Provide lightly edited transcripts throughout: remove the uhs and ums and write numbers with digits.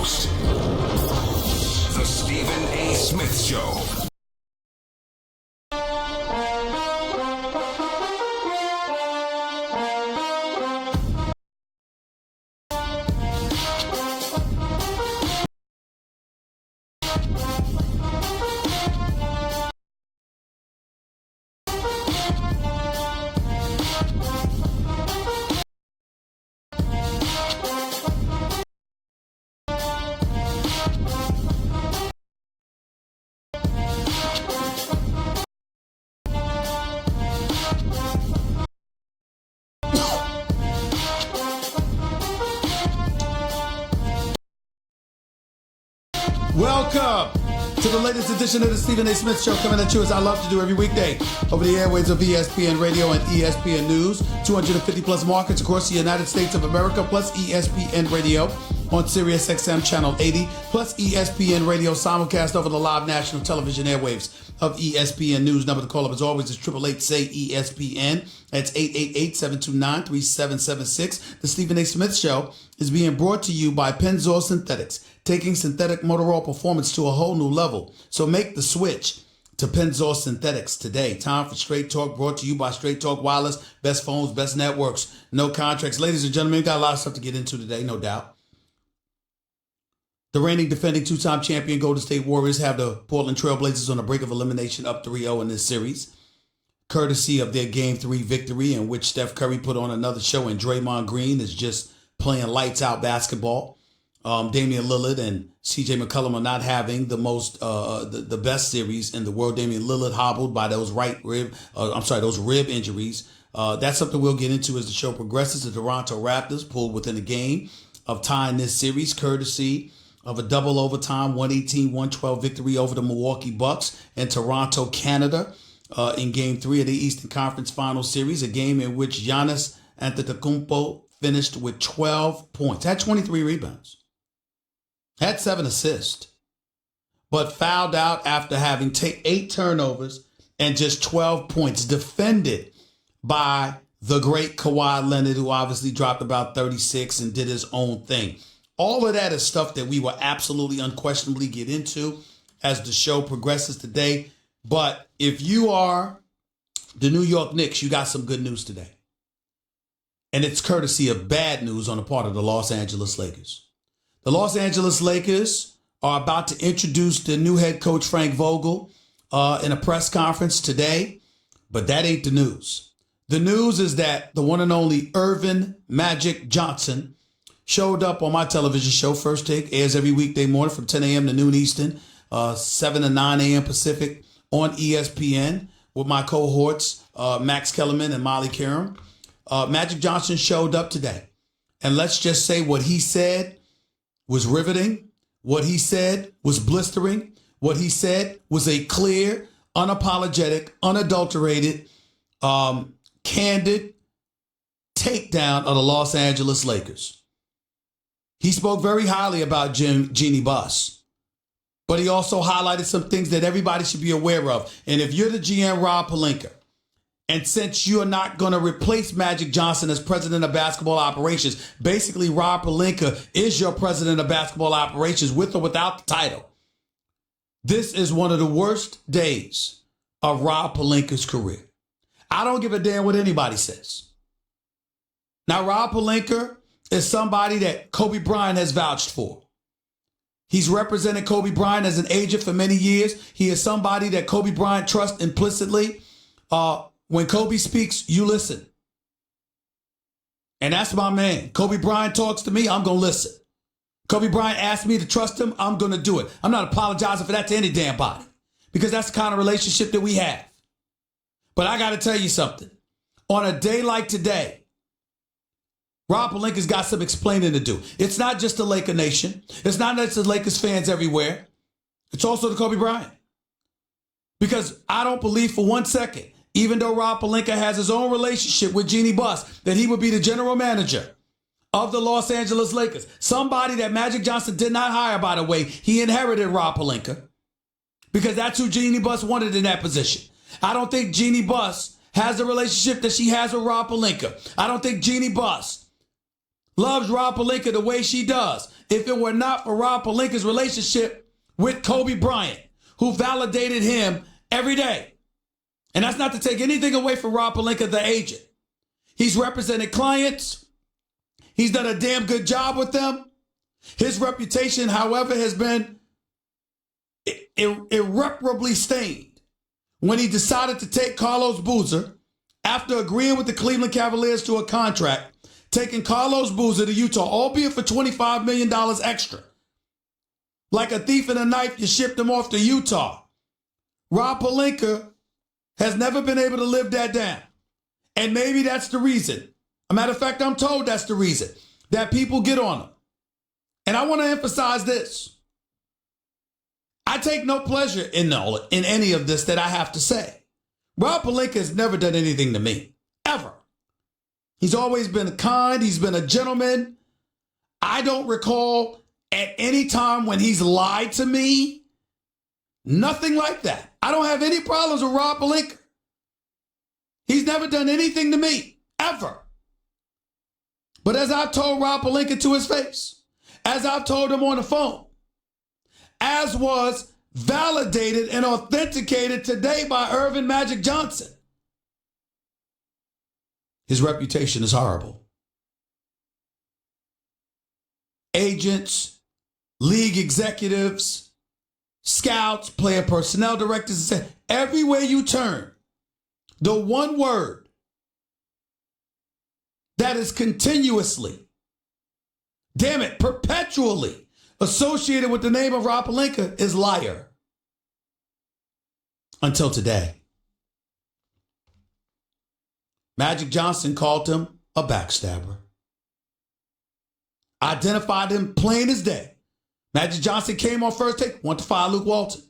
host, The Stephen A. Smith Show. Welcome to the latest edition of the Stephen A. Smith Show, coming at you as I love to do every weekday over the airwaves of ESPN Radio and ESPN News. 250 plus markets across the United States of America, plus ESPN Radio on Sirius XM Channel 80, plus ESPN Radio simulcast over the live national television airwaves of ESPN News. Number to call up as always is 888-SAY-ESPN. That's 888-729-3776. The Stephen A. Smith Show is being brought to you by Pennzoil Synthetics, taking synthetic motor oil performance to a whole new level. So make the switch to Pennzoil Synthetics today. Time for Straight Talk, brought to you by Straight Talk Wireless. Best phones, best networks, no contracts. Ladies and gentlemen, we got a lot of stuff to get into today, no doubt. The reigning defending two-time champion Golden State Warriors have the Portland Trail Blazers on the brink of elimination, up 3-0 in this series, courtesy of their Game 3 victory, in which Steph Curry put on another show and Draymond Green is just playing lights-out basketball. Damian Lillard and C.J. McCollum are not having the most the best series in the world. Damian Lillard hobbled by those those rib injuries. That's something we'll get into as the show progresses. The Toronto Raptors pulled within a game of tying this series, courtesy of a double overtime 118-112 victory over the Milwaukee Bucks in Toronto, Canada, in Game 3 of the Eastern Conference Final Series, a game in which Giannis Antetokounmpo finished with 12 points, had 23 rebounds, had 7 assists, but fouled out after having 8 turnovers and just 12 points, defended by the great Kawhi Leonard, who obviously dropped about 36 and did his own thing. All of that is stuff that we will absolutely unquestionably get into as the show progresses today. But if you are the New York Knicks, you got some good news today. And it's courtesy of bad news on the part of the Los Angeles Lakers. The Los Angeles Lakers are about to introduce their new head coach, Frank Vogel, in a press conference today. But that ain't the news. The news is that the one and only Earvin Magic Johnson showed up on my television show. First Take airs every weekday morning from 10 a.m. to noon Eastern, 7 to 9 a.m. Pacific on ESPN with my cohorts, Max Kellerman and Molly Karam. Magic Johnson showed up today. And let's just say what he said was riveting. What he said was blistering. What he said was a clear, unapologetic, unadulterated, candid takedown of the Los Angeles Lakers. He spoke very highly about Jeanie Buss, but he also highlighted some things that everybody should be aware of. And if you're the GM, Rob Pelinka, and since you are not going to replace Magic Johnson as president of basketball operations, basically Rob Pelinka is your president of basketball operations with or without the title. This is one of the worst days of Rob Pelinka's career. I don't give a damn what anybody says. Now, Rob Pelinka is somebody that Kobe Bryant has vouched for. He's represented Kobe Bryant as an agent for many years. He is somebody that Kobe Bryant trusts implicitly. When Kobe speaks, you listen. And that's my man. Kobe Bryant talks to me, I'm going to listen. Kobe Bryant asked me to trust him, I'm going to do it. I'm not apologizing for that to any damn body, because that's the kind of relationship that we have. But I got to tell you something. On a day like today, Rob Pelinka's got some explaining to do. It's not just the Laker Nation. It's not just the Lakers fans everywhere. It's also the Kobe Bryant. Because I don't believe for one second, even though Rob Pelinka has his own relationship with Jeanie Buss, that he would be the general manager of the Los Angeles Lakers. Somebody that Magic Johnson did not hire, by the way. He inherited Rob Pelinka because that's who Jeanie Buss wanted in that position. I don't think Jeanie Buss has the relationship that she has with Rob Pelinka. I don't think Jeanie Buss loves Rob Pelinka the way she does. If it were not for Rob Pelinka's relationship with Kobe Bryant, who validated him every day. And that's not to take anything away from Rob Pelinka, the agent. He's represented clients. He's done a damn good job with them. His reputation, however, has been irreparably stained when he decided to take Carlos Boozer after agreeing with the Cleveland Cavaliers to a contract, taking Carlos Boozer to Utah, albeit for $25 million extra. Like a thief in a knife, you shipped him off to Utah. Rob Pelinka has never been able to live that down. And maybe that's the reason. A matter of fact, I'm told that's the reason that people get on him. And I want to emphasize this. I take no pleasure in any of this that I have to say. Rob Pelinka has never done anything to me, ever. He's always been kind. He's been a gentleman. I don't recall at any time when he's lied to me. Nothing like that. I don't have any problems with Rob Pelinka. He's never done anything to me, ever. But as I've told Rob Pelinka to his face, as I've told him on the phone, as was validated and authenticated today by Earvin Magic Johnson, his reputation is horrible. Agents, league executives, scouts, player personnel directors, everywhere you turn, the one word that is continuously, damn it, perpetually associated with the name of Rob Pelinka is liar. Until today. Magic Johnson called him a backstabber. Identified him plain as day. Magic Johnson came on first take, wanted to fire Luke Walton.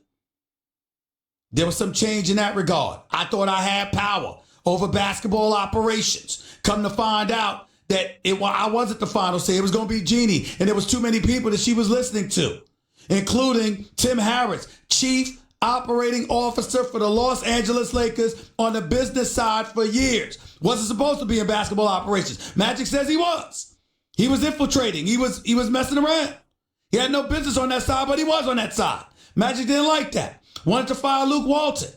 There was some change in that regard. I thought I had power over basketball operations. Come to find out that I wasn't the final say. It was going to be Jeannie, and there was too many people that she was listening to, including Tim Harris, Chief Operating Officer for the Los Angeles Lakers on the business side for years. Wasn't supposed to be in basketball operations. Magic says he was. He was infiltrating. He was messing around. He had no business on that side, but he was on that side. Magic didn't like that. Wanted to fire Luke Walton.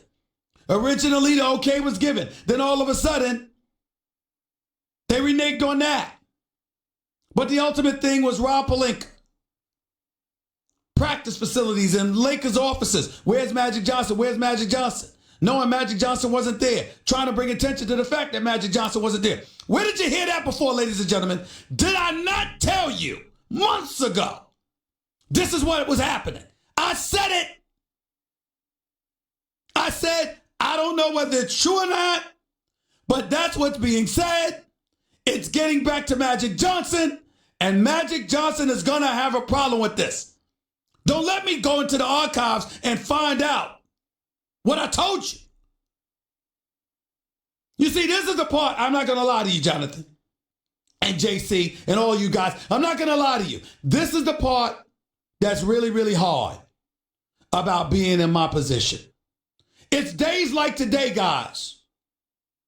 Originally, the okay was given. Then all of a sudden, they reneged on that. But the ultimate thing was Rob Pelinka. Practice facilities and Lakers offices. Where's Magic Johnson? Where's Magic Johnson? Knowing Magic Johnson wasn't there. Trying to bring attention to the fact that Magic Johnson wasn't there. Where did you hear that before, ladies and gentlemen? Did I not tell you months ago? This is what was happening. I said it. I said, I don't know whether it's true or not, but that's what's being said. It's getting back to Magic Johnson, and Magic Johnson is going to have a problem with this. Don't let me go into the archives and find out what I told you. You see, this is the part, I'm not going to lie to you, Jonathan, and JC, and all you guys. I'm not going to lie to you. This is the part that's really, really hard about being in my position. It's days like today, guys,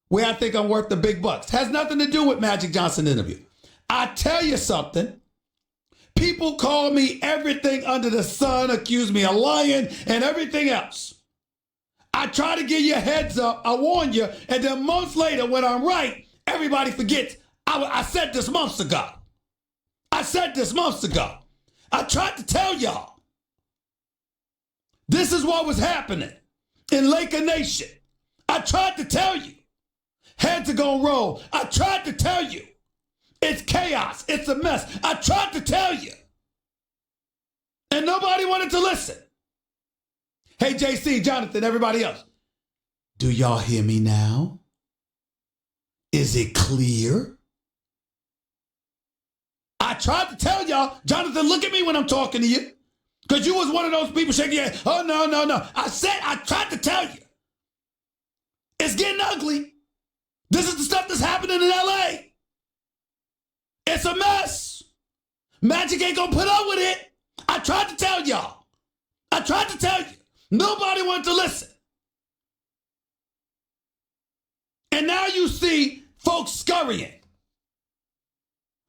where I think I'm worth the big bucks. Has nothing to do with Magic Johnson interview. I tell you something. People call me everything under the sun, accuse me of lying and everything else. I try to give you a heads up. I warn you. And then months later, when I'm right, everybody forgets. I said this months ago. I said this months ago. I tried to tell y'all. This is what was happening in Laker Nation. I tried to tell you. Heads are going to roll. I tried to tell you. It's chaos. It's a mess. I tried to tell you. And nobody wanted to listen. Hey, JC, Jonathan, everybody else. Do y'all hear me now? Is it clear? I tried to tell y'all, Jonathan, look at me when I'm talking to you. Because you was one of those people shaking your head. Oh, no, no, no. I tried to tell you. It's getting ugly. This is the stuff that's happening in LA. It's a mess. Magic ain't gonna put up with it. I tried to tell y'all. I tried to tell you. Nobody wanted to listen. And now you see folks scurrying.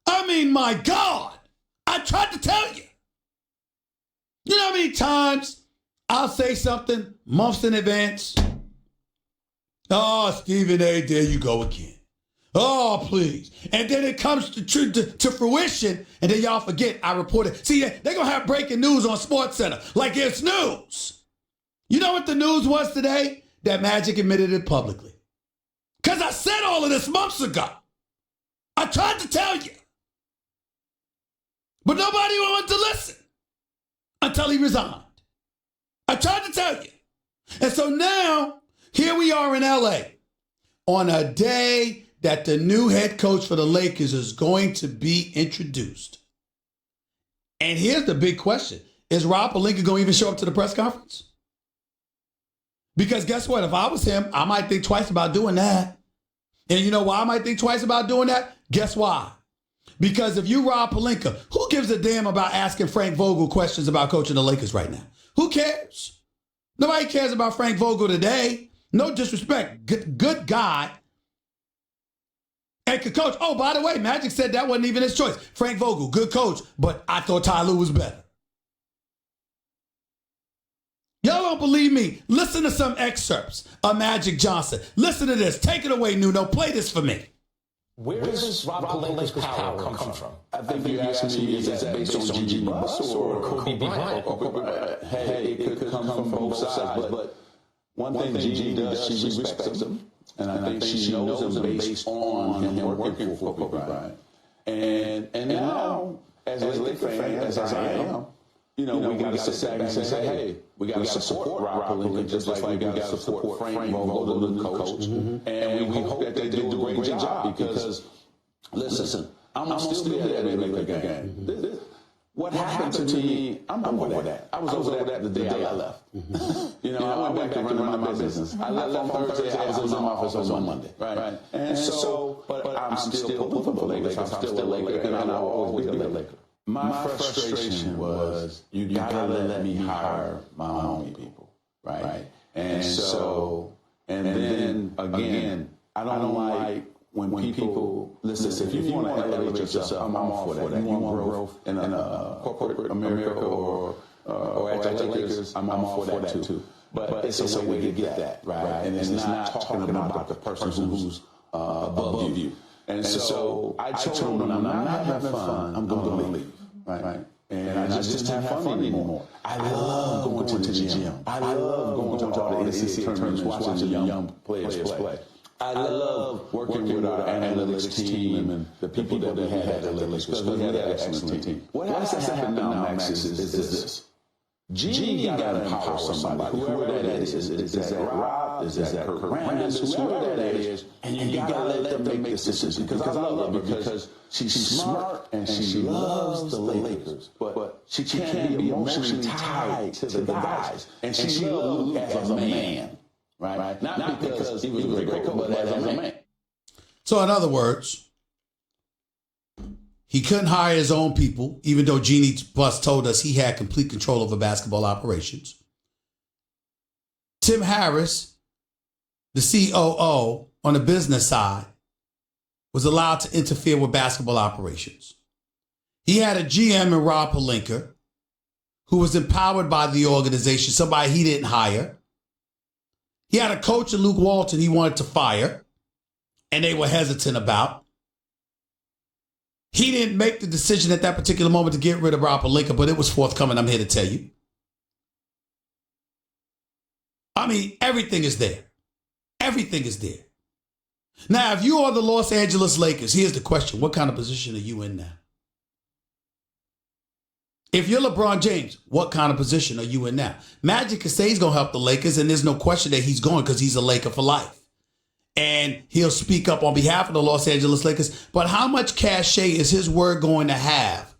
I mean, my God, I tried to tell you. You know how many times I'll say something months in advance? Oh, Stephen A., there you go again. Oh, please. And then it comes to fruition, and then y'all forget I reported. See, they're going to have breaking news on SportsCenter like it's news. You know what the news was today? That Magic admitted it publicly. Because I said all of this months ago. I tried to tell you. But nobody wanted to listen until he resigned. I tried to tell you. And so now, here we are in LA on a day that the new head coach for the Lakers is going to be introduced. And here's the big question. Is Rob Pelinka going to even show up to the press conference? Because guess what? If I was him, I might think twice about doing that. And you know why I might think twice about doing that? Guess why? Because if you Rob Pelinka, who gives a damn about asking Frank Vogel questions about coaching the Lakers right now? Who cares? Nobody cares about Frank Vogel today. No disrespect. Good guy. And could coach. Oh, by the way, Magic said that wasn't even his choice. Frank Vogel, good coach, but I thought Ty Lue was better. Y'all don't believe me? Listen to some excerpts of Magic Johnson. Listen to this. Take it away, Nuno. Play this for me. Where does Rob Pelinka's power come from? I think you asked me, is that based on Gigi Buss or Kobe Bryant? Hey, it could come from both sides. But one thing Gigi does, she respects him. And I think she knows him based on him working for Kobe Bryant. And now, as a Laker fan, as I am, we got to sit back and say, hey, we got to support Rob Pelinka just like we got to support Frank Vogel, the new coach. And we hope that they do a great job because, listen, I'm still be at every Laker game. What happened to me, I'm over that. I was over that the day I left. I went back to running my business. I left on Thursday. I was in my office on Monday. Right. And so, but I'm still pulling for the Lakers. I'm still a Laker, and I'll always be a Laker. My frustration was you gotta let me hire my own people, right? And so, and then again, I don't like when people listen. If you want to elevate yourself, I'm all for that. You want growth in corporate America or at the Lakers, I'm all for that too. But it's a way to get that, right? And it's not talking about the person who's above you. And so I told them, I'm not having fun. I'm going to leave. Right. And I just didn't have fun anymore. I love going to the gym. I love going to all the NCAA tournaments, watching the young players play. I love working with our analytics team and the people that we had at the Lakers because we had an excellent team. What has to happen now, Max, is this. Genie got to empower somebody, whoever that is that Rob, is that Kurt Rambis, whoever that is, and you got to let them make decisions because I love her because she's smart and she loves the Lakers, but she can't be emotionally tied to the guys, and she loves Luke as a man, right? Not because he was a great coach, but as a man. So in other words, he couldn't hire his own people, even though Jeanie Buss told us he had complete control over basketball operations. Tim Harris, the COO on the business side, was allowed to interfere with basketball operations. He had a GM in Rob Pelinka who was empowered by the organization, somebody he didn't hire. He had a coach in Luke Walton he wanted to fire, and they were hesitant about. He didn't make the decision at that particular moment to get rid of Rob Pelinka, but it was forthcoming, I'm here to tell you. I mean, everything is there. Everything is there. Now, if you are the Los Angeles Lakers, here's the question. What kind of position are you in now? If you're LeBron James, what kind of position are you in now? Magic can say he's going to help the Lakers, and there's no question that he's going because he's a Laker for life. And he'll speak up on behalf of the Los Angeles Lakers. But how much cachet is his word going to have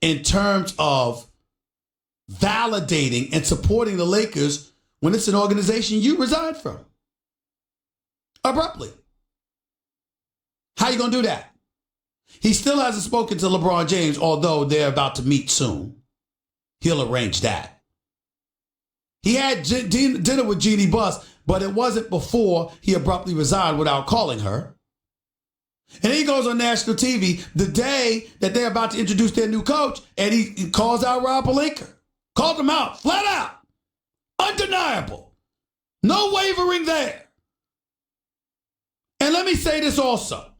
in terms of validating and supporting the Lakers when it's an organization you reside from? Abruptly. How you going to do that? He still hasn't spoken to LeBron James, although they're about to meet soon. He'll arrange that. He had dinner with Jeanie Buss, but it wasn't before he abruptly resigned without calling her. And he goes on national TV the day that they're about to introduce their new coach, and he calls out Rob Pelinka. Called him out, flat out. Undeniable. No wavering there. And let me say this also.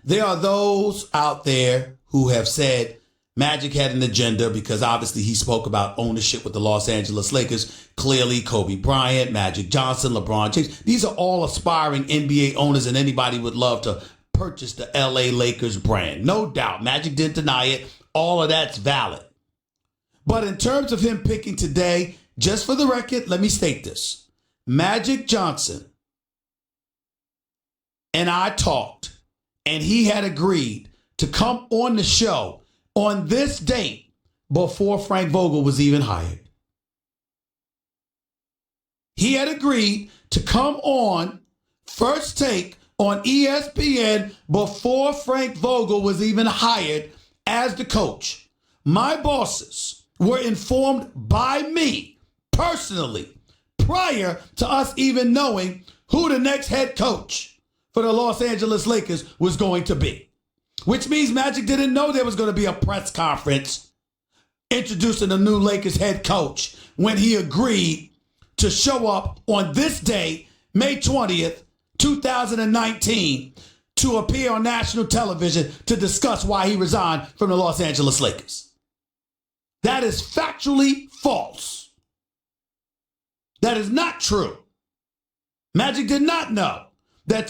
There are those out there who have said Magic had an agenda because obviously he spoke about ownership with the Los Angeles Lakers. Clearly, Kobe Bryant, Magic Johnson, LeBron James. These are all aspiring NBA owners, and anybody would love to purchase the LA Lakers brand. No doubt. Magic didn't deny it. All of that's valid. But in terms of him picking today, just for the record, let me state this. Magic Johnson and I talked, and he had agreed to come on the show on this date before Frank Vogel was even hired. He had agreed to come on First Take on ESPN before Frank Vogel was even hired as the coach. My bosses were informed by me personally prior to us even knowing who the next head coach for the Los Angeles Lakers was going to be. Which means Magic didn't know there was going to be a press conference introducing the new Lakers head coach when he agreed to show up on this day, May 20th, 2019, to appear on national television to discuss why he resigned from the Los Angeles Lakers. That is factually false. That is not true. Magic did not know that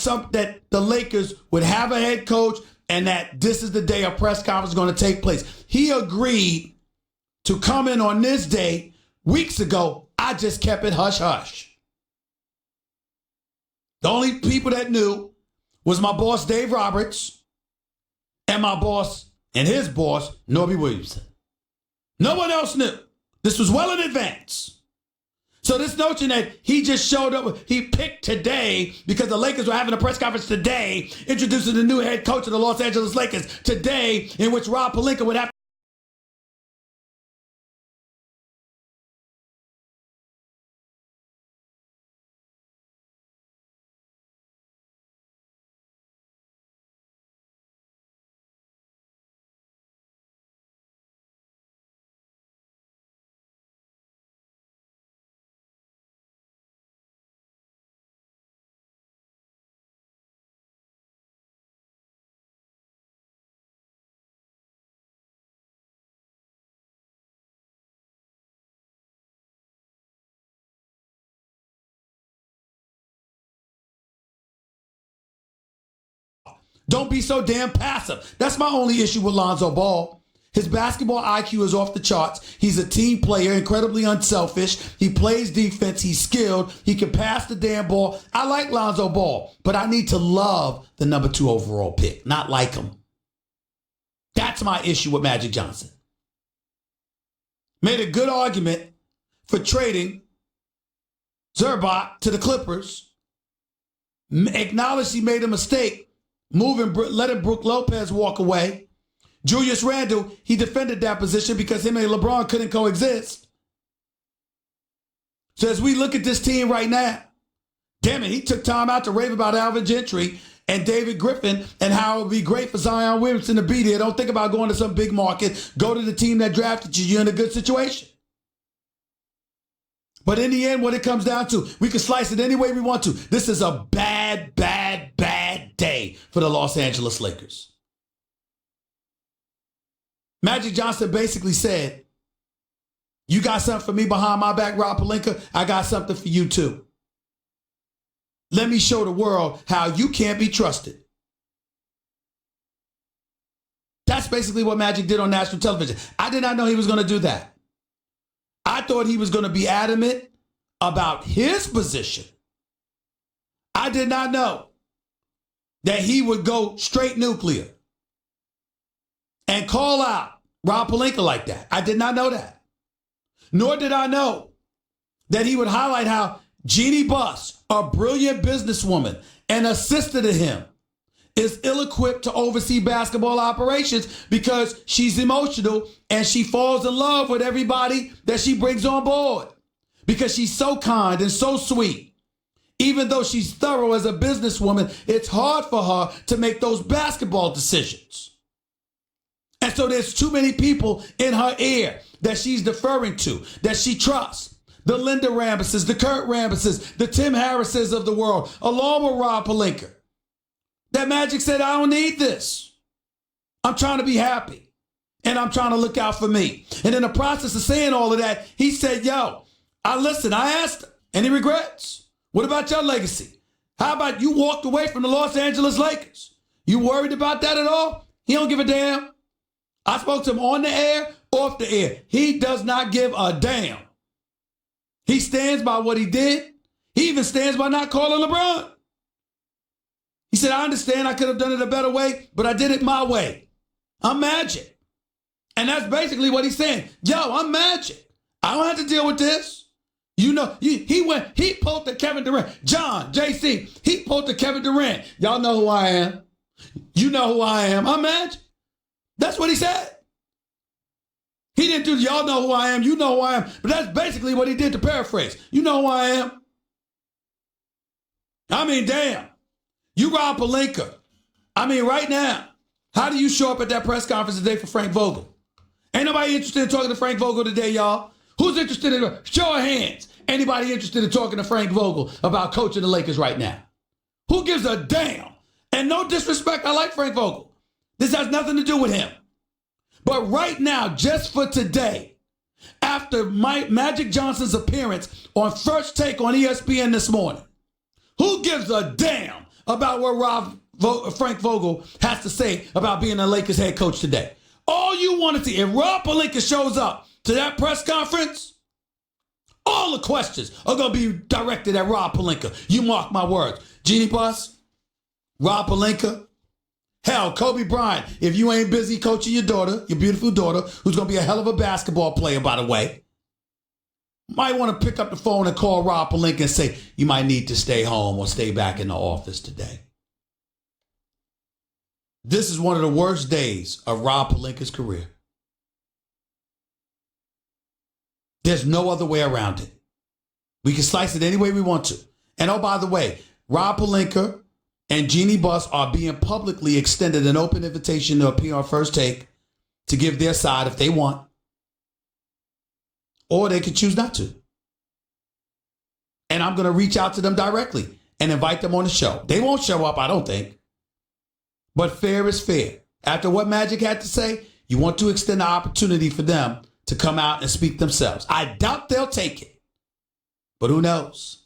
the Lakers would have a head coach and that this is the day a press conference is going to take place. He agreed to come in on this day weeks ago. I just kept it hush-hush. The only people that knew was my boss, Dave Roberts, and my boss and his boss, Norby Williamson. No one else knew. This was well in advance. So this notion that he just showed up, he picked today because the Lakers were having a press conference today, introducing the new head coach of the Los Angeles Lakers today, in which Rob Pelinka would have Don't be so damn passive. That's my only issue with Lonzo Ball. His basketball IQ is off the charts. He's a team player, incredibly unselfish. He plays defense. He's skilled. He can pass the damn ball. I like Lonzo Ball, but I need to love the number 2 overall pick, not like him. That's my issue with Magic Johnson. Made a good argument for trading Zubac to the Clippers. Acknowledged he made a mistake letting Brook Lopez walk away. Julius Randle, he defended that position because him and LeBron couldn't coexist. So as we look at this team right now, damn it, he took time out to rave about Alvin Gentry and David Griffin and how it would be great for Zion Williamson to be there. Don't think about going to some big market. Go to the team that drafted you. You're in a good situation. But in the end, what it comes down to, we can slice it any way we want to. This is a bad, bad, bad day for the Los Angeles Lakers. Magic Johnson basically said, you got something for me behind my back, Rob Pelinka? I got something for you too. Let me show the world how you can't be trusted. That's basically what Magic did on national television. I did not know he was going to do that. I thought he was going to be adamant about his position. I did not know that he would go straight nuclear and call out Rob Pelinka like that. I did not know that. Nor did I know that he would highlight how Jeannie Buss, a brilliant businesswoman and assistant to him, is ill-equipped to oversee basketball operations because she's emotional and she falls in love with everybody that she brings on board because she's so kind and so sweet Even though she's thorough as a businesswoman, it's hard for her to make those basketball decisions. And so there's too many people in her ear that she's deferring to, that she trusts. The Linda Rambuses, the Kurt Rambuses, the Tim Harrises of the world, along with Rob Pelinka. That Magic said, I don't need this. I'm trying to be happy. And I'm trying to look out for me. And in the process of saying all of that, he said, yo, I asked him. Any regrets? What about your legacy? How about you walked away from the Los Angeles Lakers? You worried about that at all? He don't give a damn. I spoke to him on the air, off the air. He does not give a damn. He stands by what he did. He even stands by not calling LeBron. He said, I understand I could have done it a better way, but I did it my way. I'm Magic. And that's basically what he's saying. Yo, I'm Magic. I don't have to deal with this. You know, he pulled the Kevin Durant. John, JC, he pulled the Kevin Durant. Y'all know who I am. You know who I am. I'm Magic. That's what he said. He didn't do, y'all know who I am, you know who I am. But that's basically what he did, to paraphrase. You know who I am. I mean, damn. You Rob Pelinka. I mean, right now, how do you show up at that press conference today for Frank Vogel? Ain't nobody interested in talking to Frank Vogel today, y'all. Who's interested in, show of hands, anybody interested in talking to Frank Vogel about coaching the Lakers right now? Who gives a damn? And no disrespect, I like Frank Vogel. This has nothing to do with him. But right now, just for today, after Magic Johnson's appearance on First Take on ESPN this morning, who gives a damn about what Frank Vogel has to say about being the Lakers head coach today? All you want to see, if Rob Pelinka shows up to that press conference, all the questions are going to be directed at Rob Pelinka. You mark my words. Jeannie Buss, Rob Pelinka, hell, Kobe Bryant, if you ain't busy coaching your daughter, your beautiful daughter, who's going to be a hell of a basketball player, by the way, might want to pick up the phone and call Rob Pelinka and say, you might need to stay home or stay back in the office today. This is one of the worst days of Rob Pelinka's career. There's no other way around it. We can slice it any way we want to. And oh, by the way, Rob Pelinka and Jeannie Buss are being publicly extended an open invitation to appear on First Take to give their side if they want. Or they could choose not to. And I'm going to reach out to them directly and invite them on the show. They won't show up, I don't think. But fair is fair. After what Magic had to say, you want to extend the opportunity for them to come out and speak themselves. I doubt they'll take it. But who knows?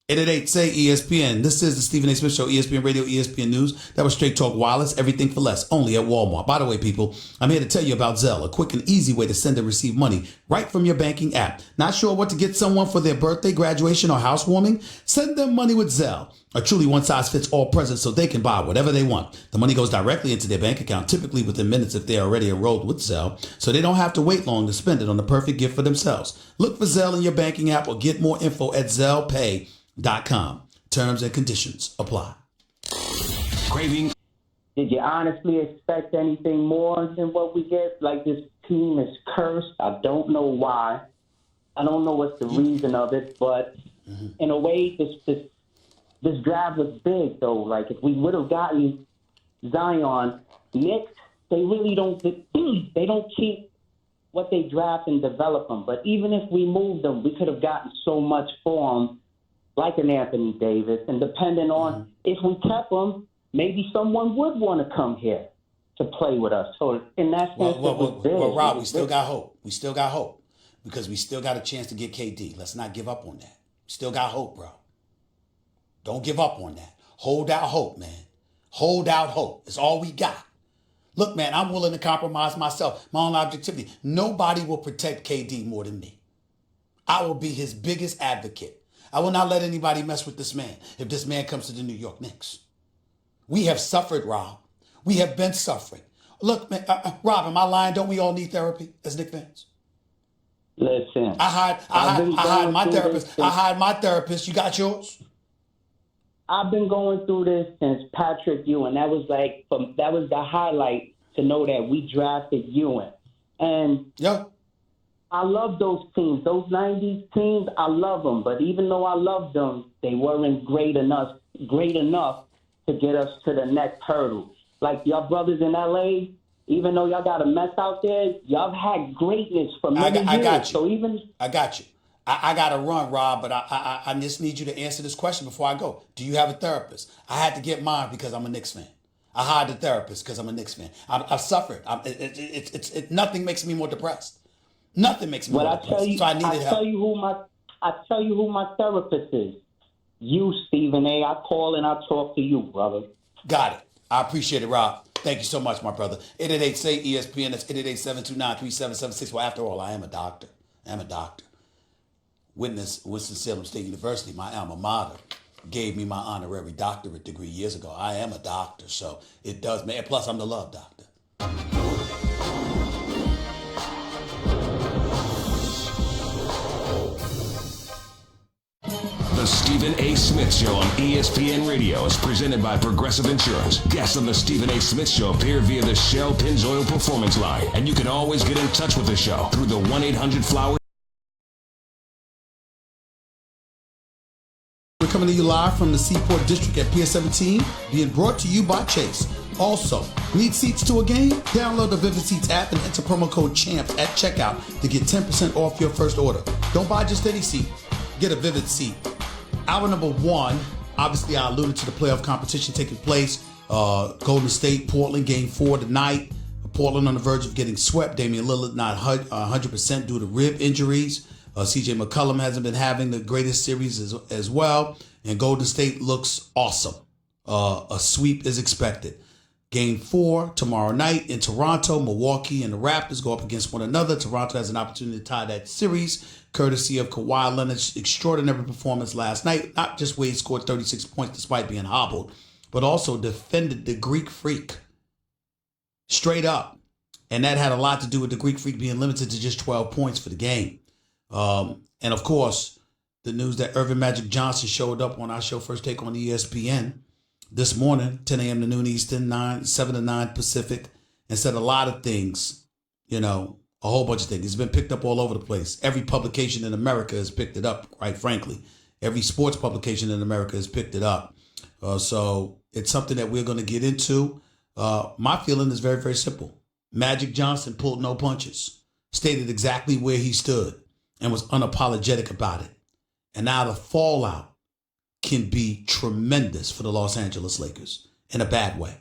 888 say ESPN. This is the Stephen A. Smith Show, ESPN Radio, ESPN News. That was Straight Talk Wireless, everything for less, only at Walmart. By the way, people, I'm here to tell you about Zelle, a quick and easy way to send and receive money right from your banking app. Not sure what to get someone for their birthday, graduation, or housewarming? Send them money with Zelle, a truly one-size-fits-all present so they can buy whatever they want. The money goes directly into their bank account, typically within minutes if they're already enrolled with Zelle, so they don't have to wait long to spend it on the perfect gift for themselves. Look for Zelle in your banking app or get more info at ZellePay.com. Terms and conditions apply. Craving. Did you honestly expect anything more than what we get? Like, this team is cursed. I don't know why. I don't know what's the reason of it, but in a way, this draft was big, though. Like, if we would have gotten Zion, Knicks, they really don't. They don't keep what they draft and develop them. But even if we moved them, we could have gotten so much for them, like an Anthony Davis. And depending on if we kept them, maybe someone would want to come here to play with us. So in that sense, well, Rob, we still got hope. We still got hope because we still got a chance to get KD. Let's not give up on that. Still got hope, bro. Don't give up on that. Hold out hope, man. Hold out hope. It's all we got. Look, man, I'm willing to compromise myself, my own objectivity. Nobody will protect KD more than me. I will be his biggest advocate. I will not let anybody mess with this man if this man comes to the New York Knicks. We have suffered, Rob. We have been suffering. Look, man, Rob, am I lying? Don't we all need therapy as Knicks fans? Listen, I hired my therapist. I hired my therapist. You got yours? I've been going through this since Patrick Ewing. That was the highlight to know that we drafted Ewing. And yeah. I love those teams. Those 90s teams, I love them. But even though I love them, they weren't great enough to get us to the next hurdle. Like y'all brothers in LA, even though y'all got a mess out there, y'all have had greatness for many years. I got you. So even I got you. I got to run, Rob, but I just need you to answer this question before I go. Do you have a therapist? I had to get mine because I'm a Knicks fan. I hired a therapist because I'm a Knicks fan. I've suffered. Nothing makes me more depressed. Nothing makes me more depressed. So I needed help. I tell you who my therapist is. You, Stephen A. I call and I talk to you, brother. Got it. I appreciate it, Rob. Thank you so much, my brother. 888-SAY-ESPN. That's 888-729-3776. Well, after all, I am a doctor. Witness Winston-Salem State University, my alma mater, gave me my honorary doctorate degree years ago. I am a doctor, so it does matter. Plus, I'm the love doctor. The Stephen A. Smith Show on ESPN Radio is presented by Progressive Insurance. Guests on the Stephen A. Smith Show appear via the Shell Pennzoil Performance Line, and you can always get in touch with the show through the 1-800-FLOWERS. We're coming to you live from the Seaport District at Pier 17, being brought to you by Chase. Also, need seats to a game? Download the Vivid Seats app and enter promo code CHAMPS at checkout to get 10% off your first order. Don't buy just any seat. Get a Vivid seat. Hour number one, obviously I alluded to the playoff competition taking place. Golden State, Portland, game 4 tonight. Portland on the verge of getting swept. Damian Lillard not 100% due to rib injuries. CJ McCollum hasn't been having the greatest series as well. And Golden State looks awesome. A sweep is expected. Game 4 tomorrow night in Toronto. Milwaukee and the Raptors go up against one another. Toronto has an opportunity to tie that series, courtesy of Kawhi Leonard's extraordinary performance last night. Not just where he scored 36 points despite being hobbled, but also defended the Greek Freak straight up. And that had a lot to do with the Greek Freak being limited to just 12 points for the game. And of course, the news that Earvin Magic Johnson showed up on our show First Take on ESPN this morning, 10 a.m. to noon Eastern, 7 to 9 Pacific, and said a lot of things, a whole bunch of things. It's been picked up all over the place. Every publication in America has picked it up, quite frankly. Every sports publication in America has picked it up. So it's something that we're going to get into. My feeling is very, very simple. Magic Johnson pulled no punches, stated exactly where he stood, and was unapologetic about it. And now the fallout can be tremendous for the Los Angeles Lakers in a bad way.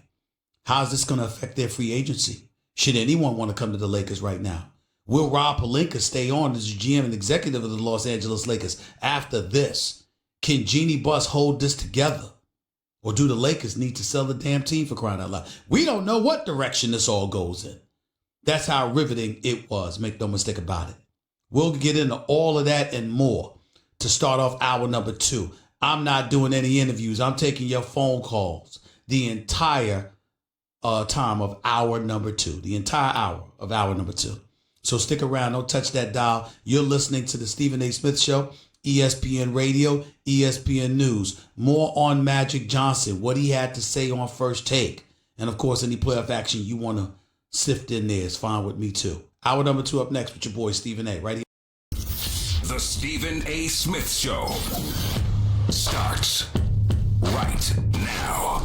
How is this going to affect their free agency? Should anyone want to come to the Lakers right now? Will Rob Pelinka stay on as GM and executive of the Los Angeles Lakers after this? Can Jeannie Buss hold this together? Or do the Lakers need to sell the damn team, for crying out loud? We don't know what direction this all goes in. That's how riveting it was. Make no mistake about it. We'll get into all of that and more to start off hour number 2. I'm not doing any interviews. I'm taking your phone calls the entire time of hour number 2. The entire hour of hour number 2. So stick around. Don't touch that dial. You're listening to the Stephen A. Smith Show, ESPN Radio, ESPN News. More on Magic Johnson, what he had to say on First Take. And, of course, any playoff action you want to sift in there is fine with me, too. Hour number 2 up next with your boy, Stephen A. Right here. The Stephen A. Smith Show starts right now.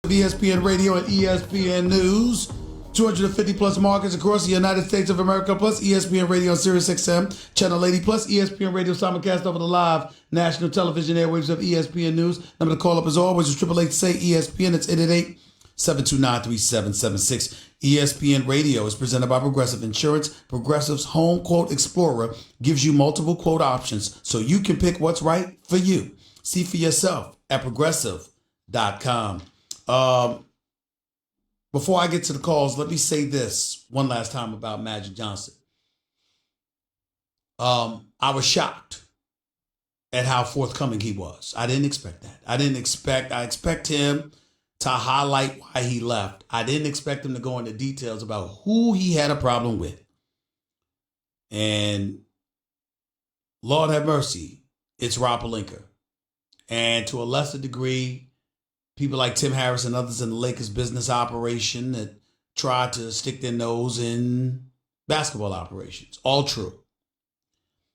ESPN Radio and ESPN News. 250 plus markets across the United States of America, plus ESPN Radio on Sirius XM, Channel 80, plus ESPN Radio simulcast over the live national television airwaves of ESPN News. Number to call up as always is 888-SAY-ESPN. It's 729-3776. ESPN Radio is presented by Progressive Insurance. Progressive's Home Quote Explorer gives you multiple quote options so you can pick what's right for you. See for yourself at progressive.com. Before I get to the calls, let me say this one last time about Magic Johnson. I was shocked at how forthcoming he was. I didn't expect that. I expect him to highlight why he left. I didn't expect him to go into details about who he had a problem with. And Lord have mercy, it's Rob Pelinka. And to a lesser degree, people like Tim Harris and others in the Lakers business operation that try to stick their nose in basketball operations. All true.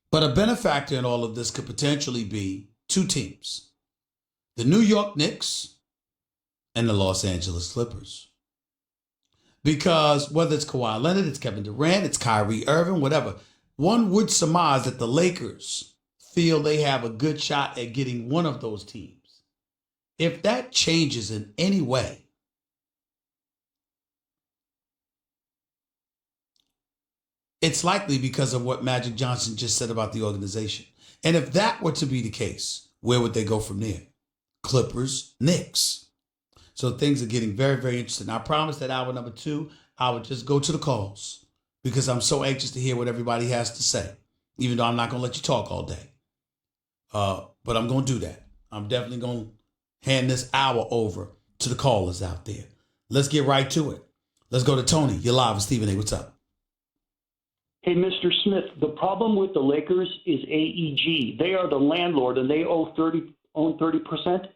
But a benefactor in all of this could potentially be two teams. The New York Knicks and the Los Angeles Clippers. Because whether it's Kawhi Leonard, it's Kevin Durant, it's Kyrie Irving, whatever, one would surmise that the Lakers feel they have a good shot at getting one of those teams. If that changes in any way, it's likely because of what Magic Johnson just said about the organization. And if that were to be the case, where would they go from there? Clippers, Knicks. So things are getting very, very interesting. I promised that hour number 2, I would just go to the calls because I'm so anxious to hear what everybody has to say, even though I'm not going to let you talk all day. But I'm going to do that. I'm definitely going to hand this hour over to the callers out there. Let's get right to it. Let's go to Tony. You're live with Stephen A. What's up? Hey, Mr. Smith, the problem with the Lakers is AEG. They are the landlord, and they own 30%.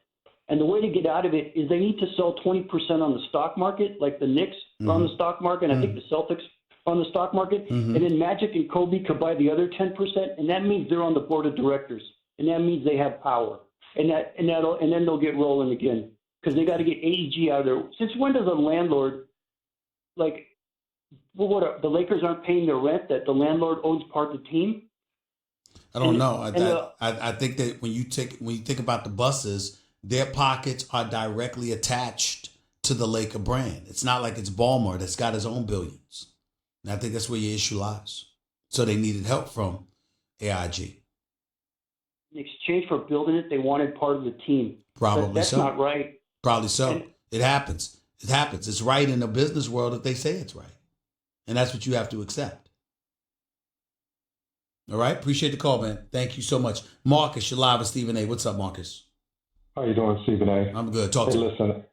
And the way to get out of it is they need to sell 20% on the stock market, like the Knicks are on the stock market, and I think the Celtics are on the stock market. And then Magic and Kobe could buy the other 10%, and that means they're on the board of directors, and that means they have power. And then they'll get rolling again because they got to get AEG out of there. Since when does a landlord, like, the Lakers aren't paying their rent, that the landlord owns part of the team? I don't know. I think that when you think about the buses, their pockets are directly attached to the Laker brand. It's not like it's Ballmer that's got his own billions. And I think that's where your issue lies. So they needed help from AIG. In exchange for building it, they wanted part of the team. Probably that's so. That's not right. Probably so. It happens. It happens. It's right in the business world if they say it's right. And that's what you have to accept. All right? Appreciate the call, man. Thank you so much. Marcus, you're live with Stephen A. What's up, Marcus? How you doing, Stephen A? I'm good. Talk to me. Listen,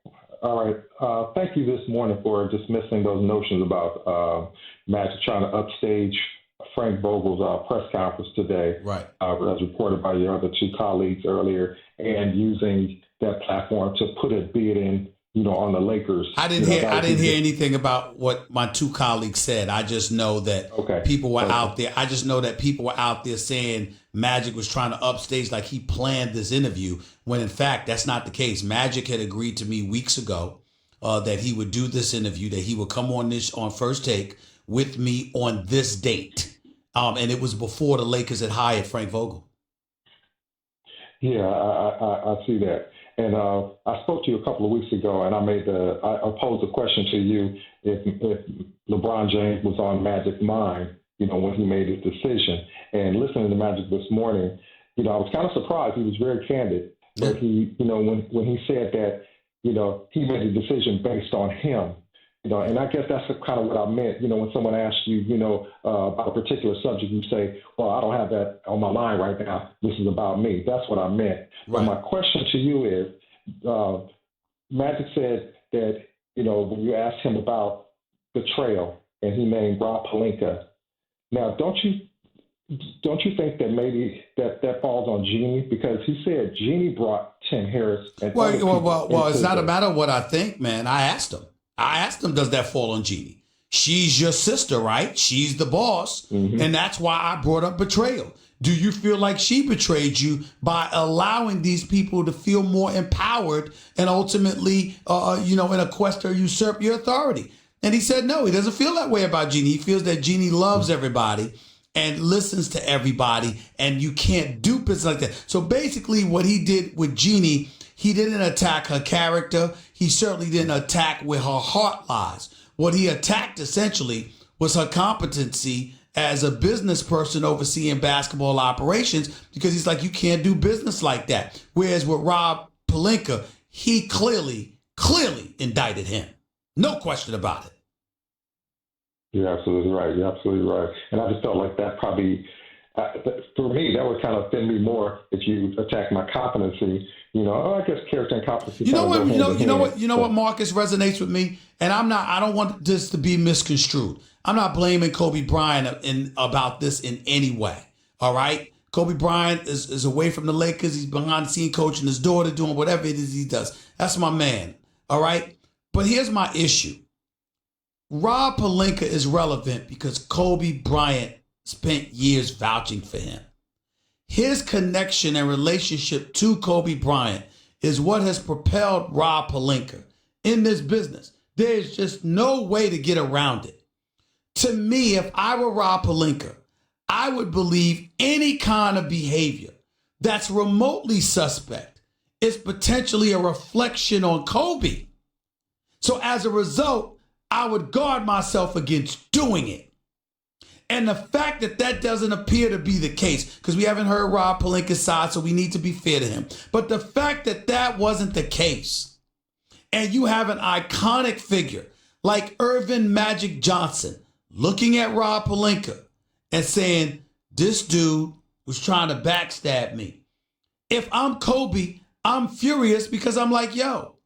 all right. Thank you this morning for dismissing those notions about Magic trying to upstage Frank Vogel's press conference today, right? As reported by your other two colleagues earlier, and using that platform to put a bid in, on the Lakers. I didn't hear anything about what my two colleagues said. I just know that people were out there. I just know that people were out there saying Magic was trying to upstage, like he planned this interview, when in fact that's not the case. Magic had agreed to me weeks ago that he would do this interview, that he would come on First Take with me on this date. And it was before the Lakers had hired Frank Vogel. Yeah, I see that. And I spoke to you a couple of weeks ago, and I posed a question to you if LeBron James was on Magic's mind, when he made his decision. And listening to Magic this morning, I was kind of surprised. He was very candid. Yeah. But he, when he said that, he made a decision based on him. And I guess that's kind of what I meant. When someone asks you, about a particular subject, you say, well, I don't have that on my mind right now. This is about me. That's what I meant. Right. But my question to you is, Magic said that, when you asked him about betrayal and he named Rob Pelinka. Now, don't you think that maybe that falls on Jeannie? Because he said Jeannie brought Tim Harris. And well, it's not a matter of what I think, man. I asked him, does that fall on Jeannie? She's your sister, right? She's the boss. Mm-hmm. And that's why I brought up betrayal. Do you feel like she betrayed you by allowing these people to feel more empowered and ultimately, in a quest to usurp your authority? And he said, no, he doesn't feel that way about Jeannie. He feels that Jeannie loves everybody and listens to everybody, and you can't do business like that. So basically what he did with Jeannie, He didn't attack her character. He certainly didn't attack where her heart lies. What he attacked essentially was her competency as a business person overseeing basketball operations, because he's like, you can't do business like that. Whereas with Rob Pelinka, he clearly indicted him. No question about it. You're absolutely right. You're absolutely right. And I just felt like that probably, for me, that would kind of offend me more if you attack my competency. I guess character and competency. You know what, Marcus, resonates with me, and I don't want this to be misconstrued. I'm not blaming Kobe Bryant about this in any way. All right, Kobe Bryant is away from the Lakers. He's behind the scene coaching his daughter, doing whatever it is he does. That's my man. All right, but here's my issue. Rob Pelinka is relevant because Kobe Bryant spent years vouching for him. His connection and relationship to Kobe Bryant is what has propelled Rob Pelinka in this business. There's just no way to get around it. To me, if I were Rob Pelinka, I would believe any kind of behavior that's remotely suspect is potentially a reflection on Kobe. So as a result, I would guard myself against doing it. And the fact that doesn't appear to be the case, because we haven't heard Rob Pelinka's side, so we need to be fair to him. But the fact that wasn't the case, and you have an iconic figure like Irvin Magic Johnson looking at Rob Pelinka and saying, this dude was trying to backstab me. If I'm Kobe, I'm furious because I'm like, yo,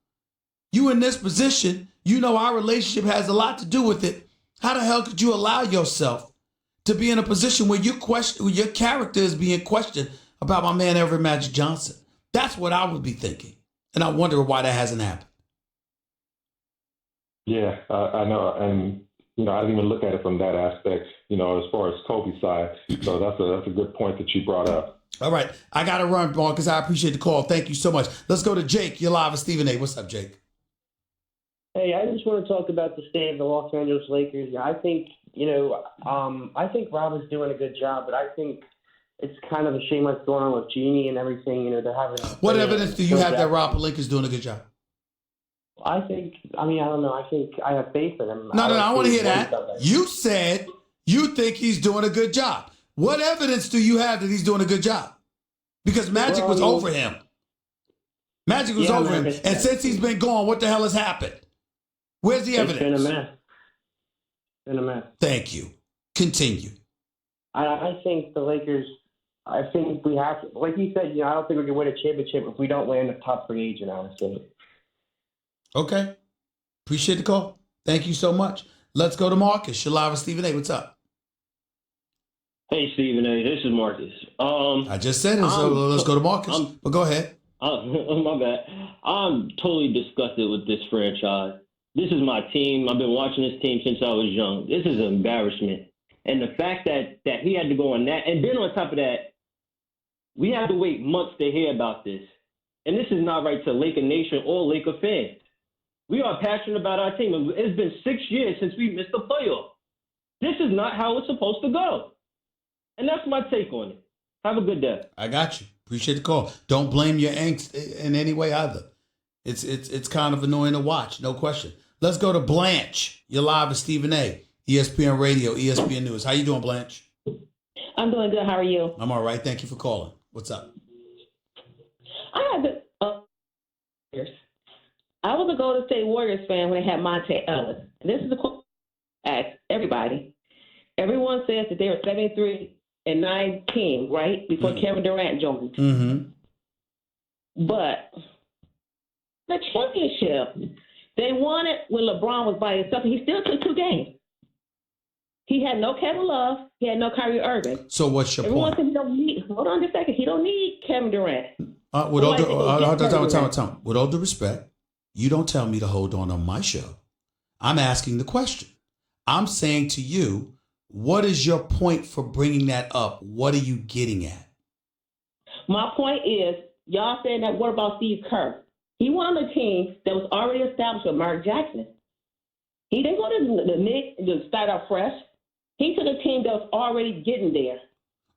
you in this position, our relationship has a lot to do with it. How the hell could you allow yourself to be in a position where your character is being questioned about my man Irvin Magic Johnson? That's what I would be thinking. And I wonder why that hasn't happened. Yeah, I know. And, I didn't even look at it from that aspect, as far as Kobe's side. So that's a good point that you brought up. All right. I got to run, Marcus. I appreciate the call. Thank you so much. Let's go to Jake. You're live with Stephen A. What's up, Jake? Hey, I just want to talk about the state of the Los Angeles Lakers. I think, I think Rob is doing a good job, but I think it's kind of a shame what's going on with Jeannie and everything. They're having. What evidence do you have that Rob Pelinka is doing a good job? I don't know. I think I have faith in him. No, I want to hear that. You said you think he's doing a good job. What evidence do you have that he's doing a good job? Because Magic was over him. Magic was over him. And since he's been gone, what the hell has happened? Where's the evidence? It's been a mess. Thank you. Continue. I think the Lakers, I think we have to, like you said, I don't think we can win a championship if we don't land a top free agent, honestly. Okay. Appreciate the call. Thank you so much. Let's go to Marcus. You're live with Stephen A. What's up? Hey, Stephen A. This is Marcus. I just said it, so let's go to Marcus. But go ahead. My bad. I'm totally disgusted with this franchise. This is my team. I've been watching this team since I was young. This is an embarrassment. And the fact that he had to go on that, and then on top of that, we have to wait months to hear about this. And this is not right to Laker Nation or Laker fans. We are passionate about our team. It's been 6 years since we missed the playoff. This is not how it's supposed to go. And that's my take on it. Have a good day. I got you. Appreciate the call. Don't blame your angst in any way either. It's kind of annoying to watch, no question. Let's go to Blanche. You're live with Stephen A. ESPN Radio, ESPN News. How you doing, Blanche? I'm doing good. How are you? I'm all right. Thank you for calling. What's up? I was a Golden State Warriors fan when they had Monte Ellis. And this is a question I ask everybody. Everyone says that they were 73-9 team, right? Before Kevin Durant joined. Mm-hmm. But the championship, they won it when LeBron was by himself, and he still took 2 games. He had no Kevin Love. He had no Kyrie Irving. So what's your Everyone point? said he don't need. Hold on just a second. He don't need Kevin Durant. With all due respect, you don't tell me to hold on my show. I'm asking the question. I'm saying to you, what is your point for bringing that up? What are you getting at? My point is, y'all saying that, what about Steve Kerr? He won on a team that was already established with Mark Jackson. He didn't go to the Knicks and just start out fresh. He took a team that was already getting there.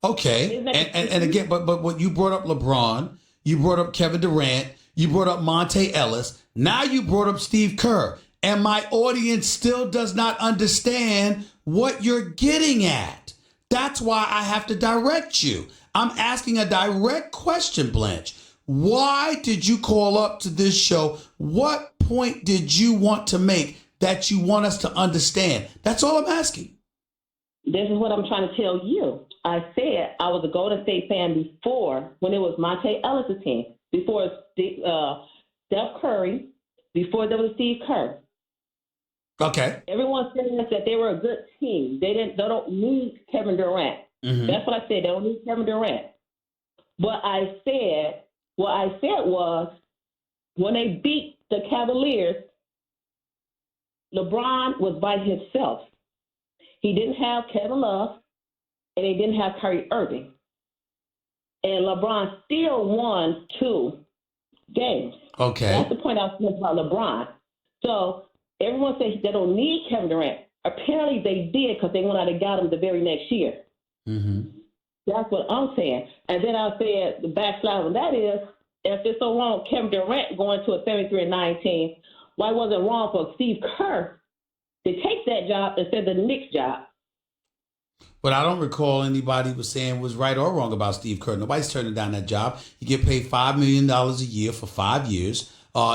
Okay. And again, but what you brought up LeBron, you brought up Kevin Durant, You brought up Monte Ellis. Now you brought up Steve Kerr. And my audience still does not understand what you're getting at. That's why I have to direct you. I'm asking a direct question, Blanche. Why did you call up to this show? What point did you want to make that you want us to understand? That's all I'm asking. This is what I'm trying to tell you. I said I was a Golden State fan before, when it was Monte Ellis' team, before Steph Curry, before there was Steve Kerr. Okay. Everyone said that they were a good team. They don't need Kevin Durant. Mm-hmm. That's what I said. They don't need Kevin Durant. What I said was, when they beat the Cavaliers, LeBron was by himself. He didn't have Kevin Love, and he didn't have Kyrie Irving. And LeBron still won 2 games. Okay. That's the point I was making about LeBron. So everyone says they don't need Kevin Durant. Apparently they did, because they went out and got him the very next year. Mm-hmm. That's what I'm saying. And then I said the backslide on that is, if it's so wrong, Kevin Durant going to a 73-19, why wasn't it wrong for Steve Kerr to take that job instead of the Knicks job? But I don't recall anybody was saying was right or wrong about Steve Kerr. Nobody's turning down that job. You get paid $5 million a year for 5 years.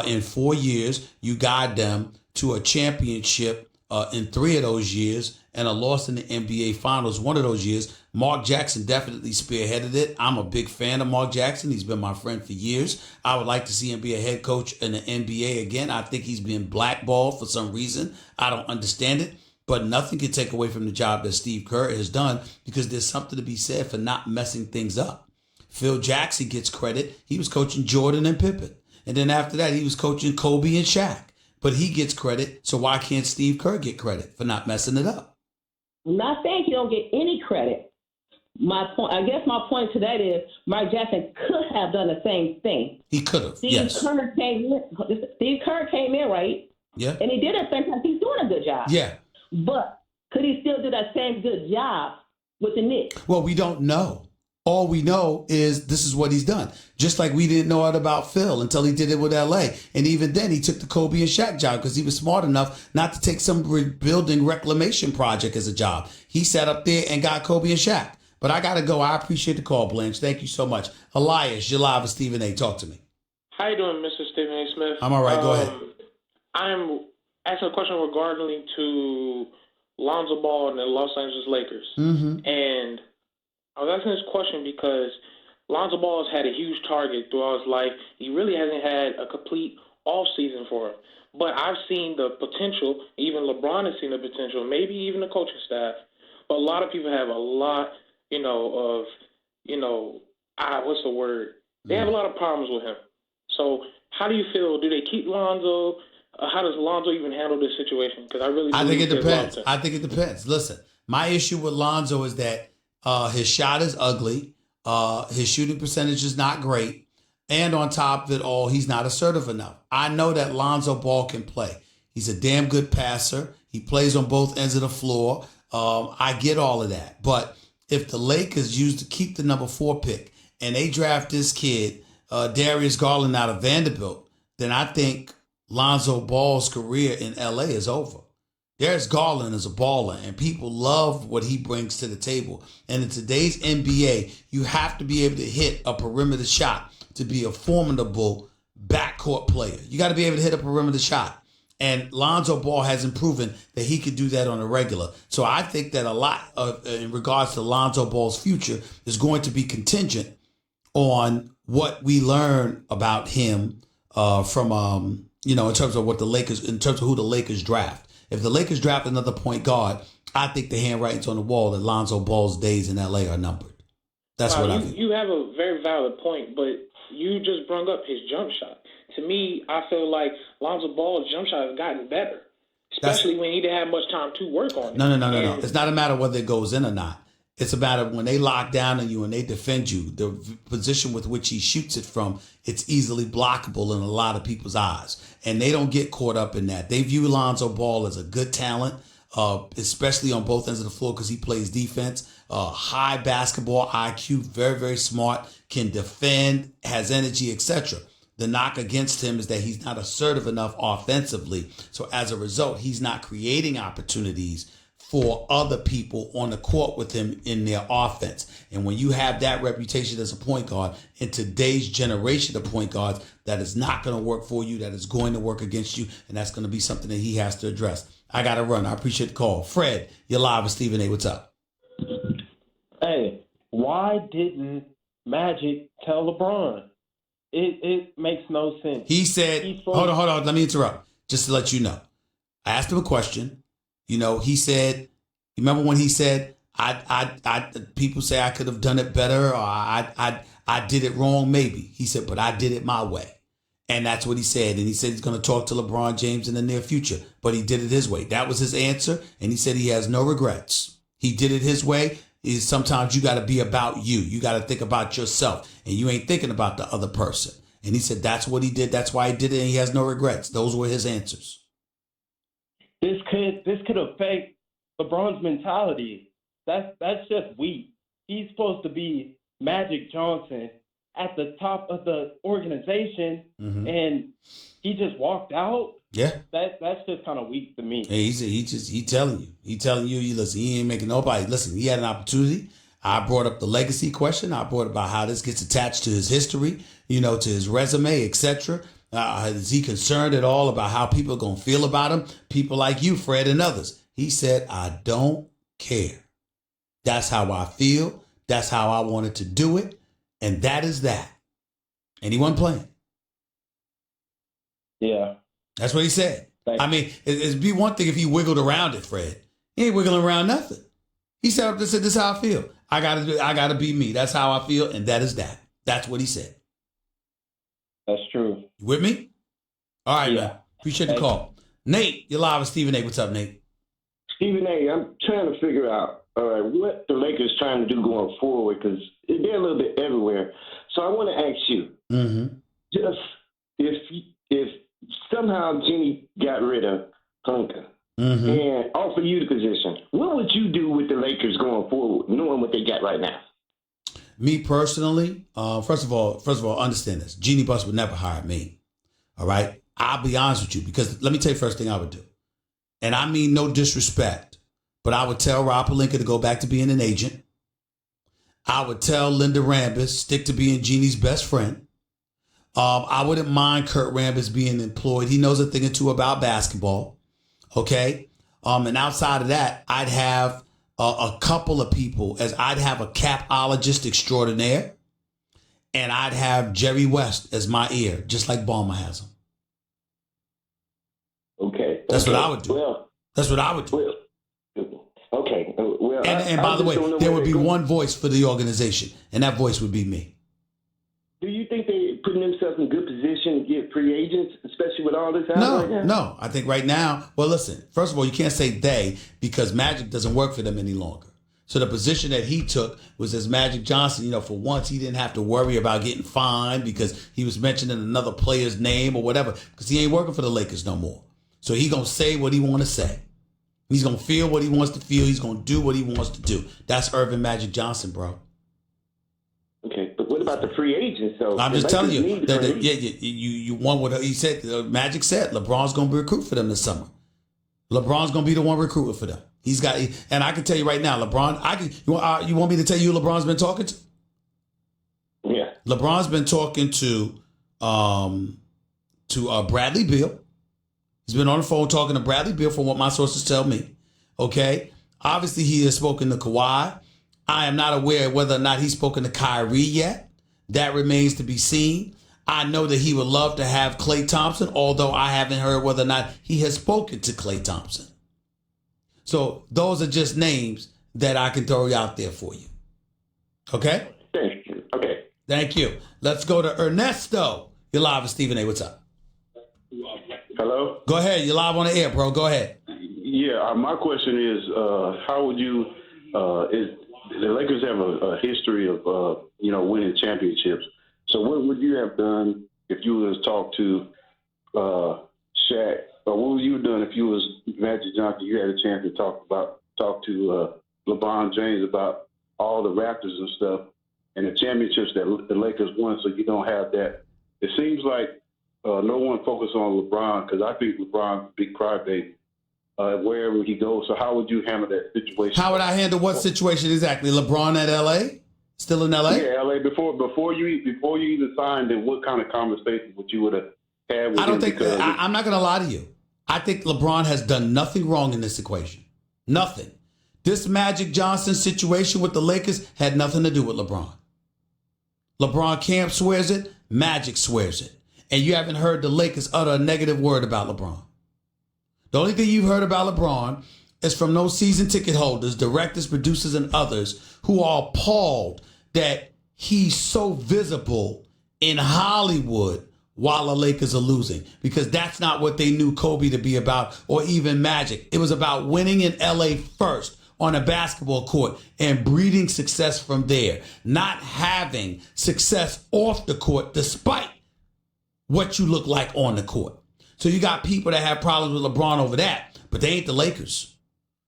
In 4 years, you guide them to a championship in 3 of those years and a loss in the NBA Finals 1 of those years. Mark Jackson definitely spearheaded it. I'm a big fan of Mark Jackson. He's been my friend for years. I would like to see him be a head coach in the NBA again. I think he's been blackballed for some reason. I don't understand it. But nothing can take away from the job that Steve Kerr has done, because there's something to be said for not messing things up. Phil Jackson gets credit. He was coaching Jordan and Pippen. And then after that, he was coaching Kobe and Shaq. But he gets credit. So why can't Steve Kerr get credit for not messing it up? I'm not saying he don't get any credit. My point to that is, Mark Jackson could have done the same thing. He could have, Steve yes. Kerr came in, right? Yeah. And he did it fantastic. He's doing a good job. Yeah. But could he still do that same good job with the Knicks? Well, we don't know. All we know is this is what he's done. Just like we didn't know it about Phil until he did it with LA. And even then, he took the Kobe and Shaq job because he was smart enough not to take some rebuilding reclamation project as a job. He sat up there and got Kobe and Shaq. But I got to go. I appreciate the call, Blanche. Thank you so much. Elias, you're live with Stephen A. Talk to me. How you doing, Mr. Stephen A. Smith? I'm all right. Go ahead. I'm asking a question regarding to Lonzo Ball and the Los Angeles Lakers. Mm-hmm. And I was asking this question because Lonzo Ball has had a huge target throughout his life. He really hasn't had a complete off season for him. But I've seen the potential. Even LeBron has seen the potential. Maybe even the coaching staff. But a lot of people have a lot, what's the word? They have a lot of problems with him. So how do you feel? Do they keep Lonzo? How does Lonzo even handle this situation? Because I think it depends. I think it depends. Listen, my issue with Lonzo is that his shot is ugly. His shooting percentage is not great. And on top of it all, he's not assertive enough. I know that Lonzo Ball can play. He's a damn good passer. He plays on both ends of the floor. I get all of that. But if the Lakers used to keep the number 4 pick and they draft this kid, Darius Garland out of Vanderbilt, then I think Lonzo Ball's career in LA is over. Darius Garland is a baller, and people love what he brings to the table. And in today's NBA, you have to be able to hit a perimeter shot to be a formidable backcourt player. You got to be able to hit a perimeter shot. And Lonzo Ball hasn't proven that he could do that on a regular. So I think that a lot of, in regards to Lonzo Ball's future, is going to be contingent on what we learn about him from in terms of who the Lakers draft. If the Lakers draft another point guard, I think the handwriting's on the wall that Lonzo Ball's days in LA are numbered. That's what I think. You have a very valid point, but you just brought up his jump shot. To me, I feel like Lonzo Ball's jump shot has gotten better, especially when he didn't have much time to work on it. No. It's not a matter of whether it goes in or not. It's a matter of when they lock down on you and they defend you, the position with which he shoots it from, it's easily blockable in a lot of people's eyes. And they don't get caught up in that. They view Lonzo Ball as a good talent, especially on both ends of the floor because he plays defense, high basketball IQ, very, very smart, can defend, has energy, etc. The knock against him is that he's not assertive enough offensively. So as a result, he's not creating opportunities for other people on the court with him in their offense. And when you have that reputation as a point guard in today's generation of point guards, that is not going to work for you. That is going to work against you. And that's going to be something that he has to address. I got to run. I appreciate the call. Fred, you're live with Stephen A. What's up? Hey, why didn't Magic tell LeBron? It makes no sense. He said, hold on. Let me interrupt. Just to let you know. I asked him a question. You know, he said, you remember when he said, I people say I could have done it better or I did it wrong, maybe. He said, but I did it my way. And that's what he said. And he said he's going to talk to LeBron James in the near future, but he did it his way. That was his answer. And he said he has no regrets. He did it his way. Sometimes you got to be about you. You got to think about yourself and you ain't thinking about the other person. And he said that's what he did. That's why he did it. And he has no regrets. Those were his answers. This could affect LeBron's mentality. That's just weak. He's supposed to be Magic Johnson at the top of the organization, and he just walked out. Yeah, that's just kind of weak to me. Hey, he telling you. You listen. He ain't making nobody listen. He had an opportunity. I brought up the legacy question. I brought about how this gets attached to his history, you know, to his resume, etc. Is he concerned at all about how people are going to feel about him? People like you, Fred, and others. He said, I don't care. That's how I feel. That's how I wanted to do it. And that is that. And he wasn't playing. Yeah. That's what he said. I mean, it'd be one thing if he wiggled around it, Fred. He ain't wiggling around nothing. He said, this is how I feel. I gotta be me. That's how I feel. And that is that. That's what he said. That's true. You with me? All right, man. Appreciate the call. Nate, you're live with Stephen A. What's up, Nate? Stephen A., I'm trying to figure out, what the Lakers trying to do going forward, because they're a little bit everywhere. So I want to ask you, just if somehow Jeanie got rid of Hunter and offered you the position, what would you do with the Lakers going forward, knowing what they got right now? Me personally, first of all, understand this. Jeanie Buss would never hire me. All right? I'll be honest with you, because let me tell you the first thing I would do. And I mean no disrespect, but I would tell Rob Pelinka to go back to being an agent. I would tell Linda Rambis, stick to being Jeannie's best friend. I wouldn't mind Kurt Rambis being employed. He knows a thing or two about basketball. Okay? And outside of that, I'd have a couple of people, as I'd have a capologist extraordinaire, and I'd have Jerry West as my ear, just like Ballmer has him. Okay. That's what I would do. Well, that's what I would do. Well, okay. Well, and by the way, there would be one voice for the organization, and that voice would be me. Do you think they're putting themselves in a good position to get free agents, especially with all this out right now? No. I think right now, well, listen, first of all, you can't say they, because Magic doesn't work for them any longer. So the position that he took was as Magic Johnson. You know, for once, he didn't have to worry about getting fined because he was mentioning another player's name or whatever, because he ain't working for the Lakers no more. So he going to say what he want to say. He's going to feel what he wants to feel. He's going to do what he wants to do. That's Earvin Magic Johnson, bro. Okay, but what about the free agents? So I'm just telling you, you want what he said. Magic said LeBron's going to be recruit for them this summer. LeBron's going to be the one recruiting for them. He's got, and I can tell you right now, LeBron. You want me to tell you who LeBron's been talking to? Yeah, LeBron's been talking to Bradley Beal. He's been on the phone talking to Bradley Beal, from what my sources tell me. Okay, obviously he has spoken to Kawhi. I am not aware of whether or not he's spoken to Kyrie yet. That remains to be seen. I know that he would love to have Klay Thompson, although I haven't heard whether or not he has spoken to Klay Thompson. So those are just names that I can throw out there for you. Okay? Thank you. Okay. Thank you. Let's go to Ernesto. You're live with Stephen A. What's up? Hello? Go ahead. You're live on the air, bro. Go ahead. Yeah, my question is, how would you, the Lakers have a history of, winning championships. So what would you have done if you was talked to Shaq, or what would you have done if you was Magic Johnson? You had a chance to talk to LeBron James about all the Raptors and stuff and the championships that the Lakers won, so you don't have that it seems like no one focused on LeBron because I think LeBron's a big crybaby wherever he goes. So how would you handle that situation? How would I handle what situation exactly? LeBron at L.A.? Still in L.A.? Yeah, L.A. Before you even signed, then what kind of conversation would you would have had with him? I don't think I'm not going to lie to you. I think LeBron has done nothing wrong in this equation. Nothing. This Magic Johnson situation with the Lakers had nothing to do with LeBron. LeBron Camp swears it. Magic swears it. And you haven't heard the Lakers utter a negative word about LeBron. The only thing you've heard about LeBron is from those season ticket holders, directors, producers, and others who are appalled that he's so visible in Hollywood while the Lakers are losing, because that's not what they knew Kobe to be about, or even Magic. It was about winning in LA first on a basketball court and breeding success from there, not having success off the court despite what you look like on the court. So you got people that have problems with LeBron over that, but they ain't the Lakers.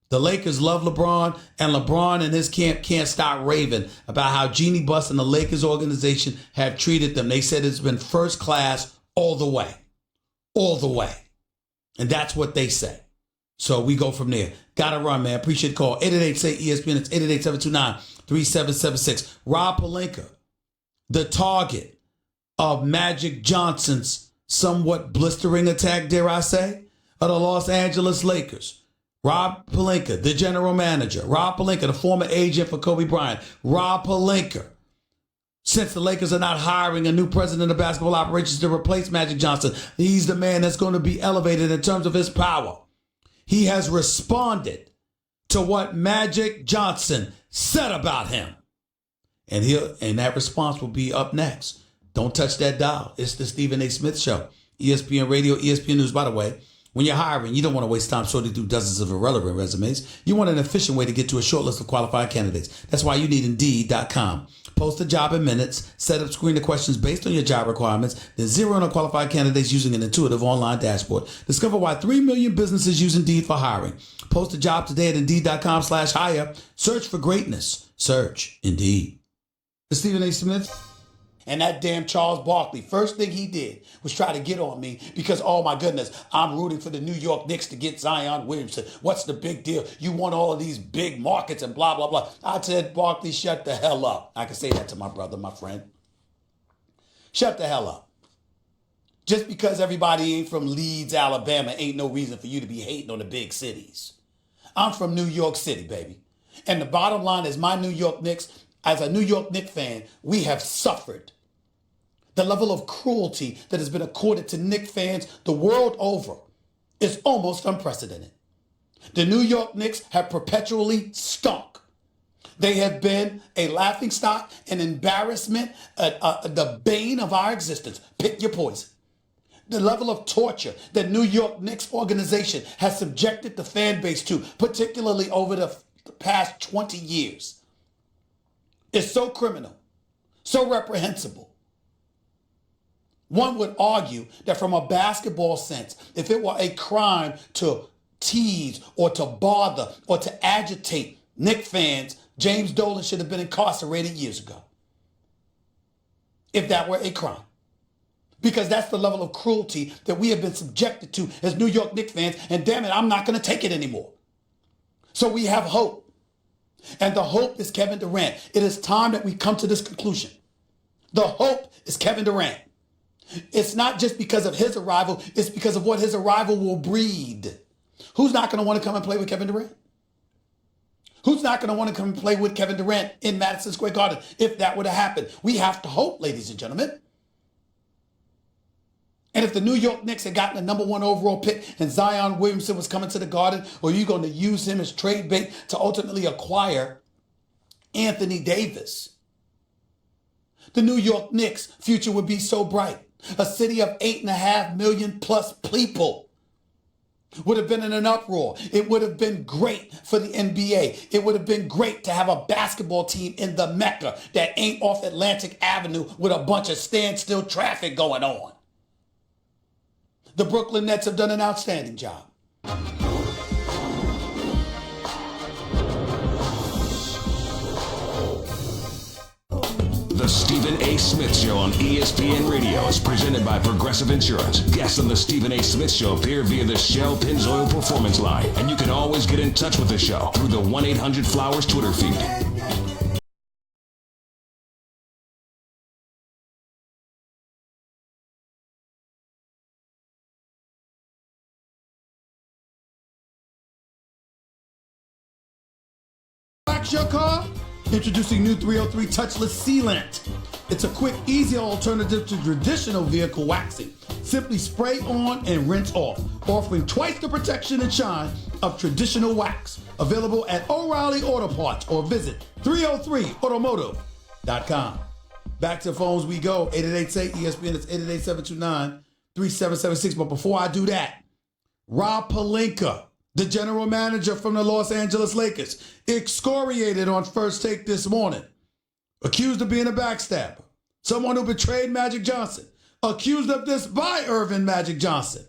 The Lakers love LeBron, and LeBron and his camp can't stop raving about how Jeanie Buss and the Lakers organization have treated them. They said it's been first class all the way. All the way. And that's what they say. So we go from there. Gotta run, man. Appreciate the call. 888-SAY-ESPN. It's 888-729-3776. Rob Pelinka, the target of Magic Johnson's somewhat blistering attack, dare I say, of the Los Angeles Lakers. Rob Pelinka, the general manager. Rob Pelinka, the former agent for Kobe Bryant. Rob Pelinka, since the Lakers are not hiring a new president of basketball operations to replace Magic Johnson, he's the man that's going to be elevated in terms of his power. He has responded to what Magic Johnson said about him. And that response will be up next. Don't touch that dial. It's the Stephen A. Smith Show. ESPN Radio, ESPN News, by the way. When you're hiring, you don't want to waste time sorting through dozens of irrelevant resumes. You want an efficient way to get to a short list of qualified candidates. That's why you need Indeed.com. Post a job in minutes, set up screening questions based on your job requirements, then zero in on qualified candidates using an intuitive online dashboard. Discover why 3 million businesses use Indeed for hiring. Post a job today at Indeed.com/hire. Search for greatness. Search Indeed. Stephen A. Smith. And that damn Charles Barkley, first thing he did was try to get on me because, oh my goodness, I'm rooting for the New York Knicks to get Zion Williamson. What's the big deal? You want all of these big markets and blah, blah, blah. I said, Barkley, shut the hell up. I can say that to my brother, my friend. Shut the hell up. Just because everybody ain't from Leeds, Alabama, ain't no reason for you to be hating on the big cities. I'm from New York City, baby. And the bottom line is my New York Knicks, as a New York Knicks fan, we have suffered. The level of cruelty that has been accorded to Knicks fans the world over is almost unprecedented. The New York Knicks have perpetually stunk. They have been a laughingstock, an embarrassment, the bane of our existence. Pick your poison. The level of torture that New York Knicks organization has subjected the fan base to, particularly over the past 20 years, is so criminal, so reprehensible. One would argue that from a basketball sense, if it were a crime to tease or to bother or to agitate Knicks fans, James Dolan should have been incarcerated years ago. If that were a crime. Because that's the level of cruelty that we have been subjected to as New York Knicks fans, and damn it, I'm not going to take it anymore. So we have hope. And the hope is Kevin Durant. It is time that we come to this conclusion. The hope is Kevin Durant. It's not just because of his arrival, it's because of what his arrival will breed. Who's not going to want to come and play with Kevin Durant? Who's not going to want to come and play with Kevin Durant in Madison Square Garden if that were to happen? We have to hope, ladies and gentlemen. And if the New York Knicks had gotten the number 1 overall pick and Zion Williamson was coming to the Garden, or are you going to use him as trade bait to ultimately acquire Anthony Davis? The New York Knicks' future would be so bright. A city of 8.5 million plus people would have been in an uproar. It would have been great for the NBA. It would have been great to have a basketball team in the Mecca that ain't off Atlantic Avenue with a bunch of standstill traffic going on. The Brooklyn Nets have done an outstanding job. The Stephen A. Smith Show on ESPN Radio is presented by Progressive Insurance. Guests on The Stephen A. Smith Show appear via the Shell Pennzoil Performance Line, and you can always get in touch with the show through the 1-800-Flowers Twitter feed. Your car? Introducing new 303 Touchless Sealant. It's a quick, easy alternative to traditional vehicle waxing. Simply spray on and rinse off, offering twice the protection and shine of traditional wax. Available at O'Reilly Auto Parts or visit 303automotive.com. Back to the phones we go. 888-SAY-ESPN. It's 888-729-3776. But before I do that, Rob Pelinka, the general manager from the Los Angeles Lakers, excoriated on First Take this morning, accused of being a backstabber, someone who betrayed Magic Johnson, accused of this by Irvin Magic Johnson.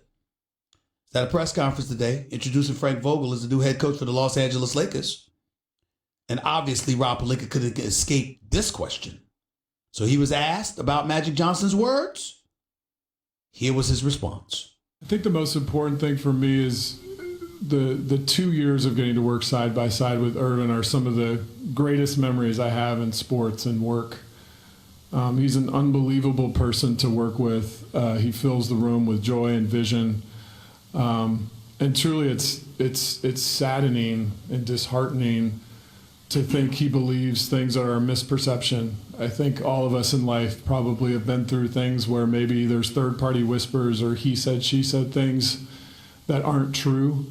He's at a press conference today introducing Frank Vogel as the new head coach for the Los Angeles Lakers. And obviously, Rob Pelinka couldn't escape this question. So he was asked about Magic Johnson's words. Here was his response. I think the most important thing for me is the 2 years of getting to work side by side with Irvin are some of the greatest memories I have in sports and work. He's an unbelievable person to work with. He fills the room with joy and vision. And truly it's saddening and disheartening to think he believes things are a misperception. I think all of us in life probably have been through things where maybe there's third-party whispers or he said, she said things that aren't true.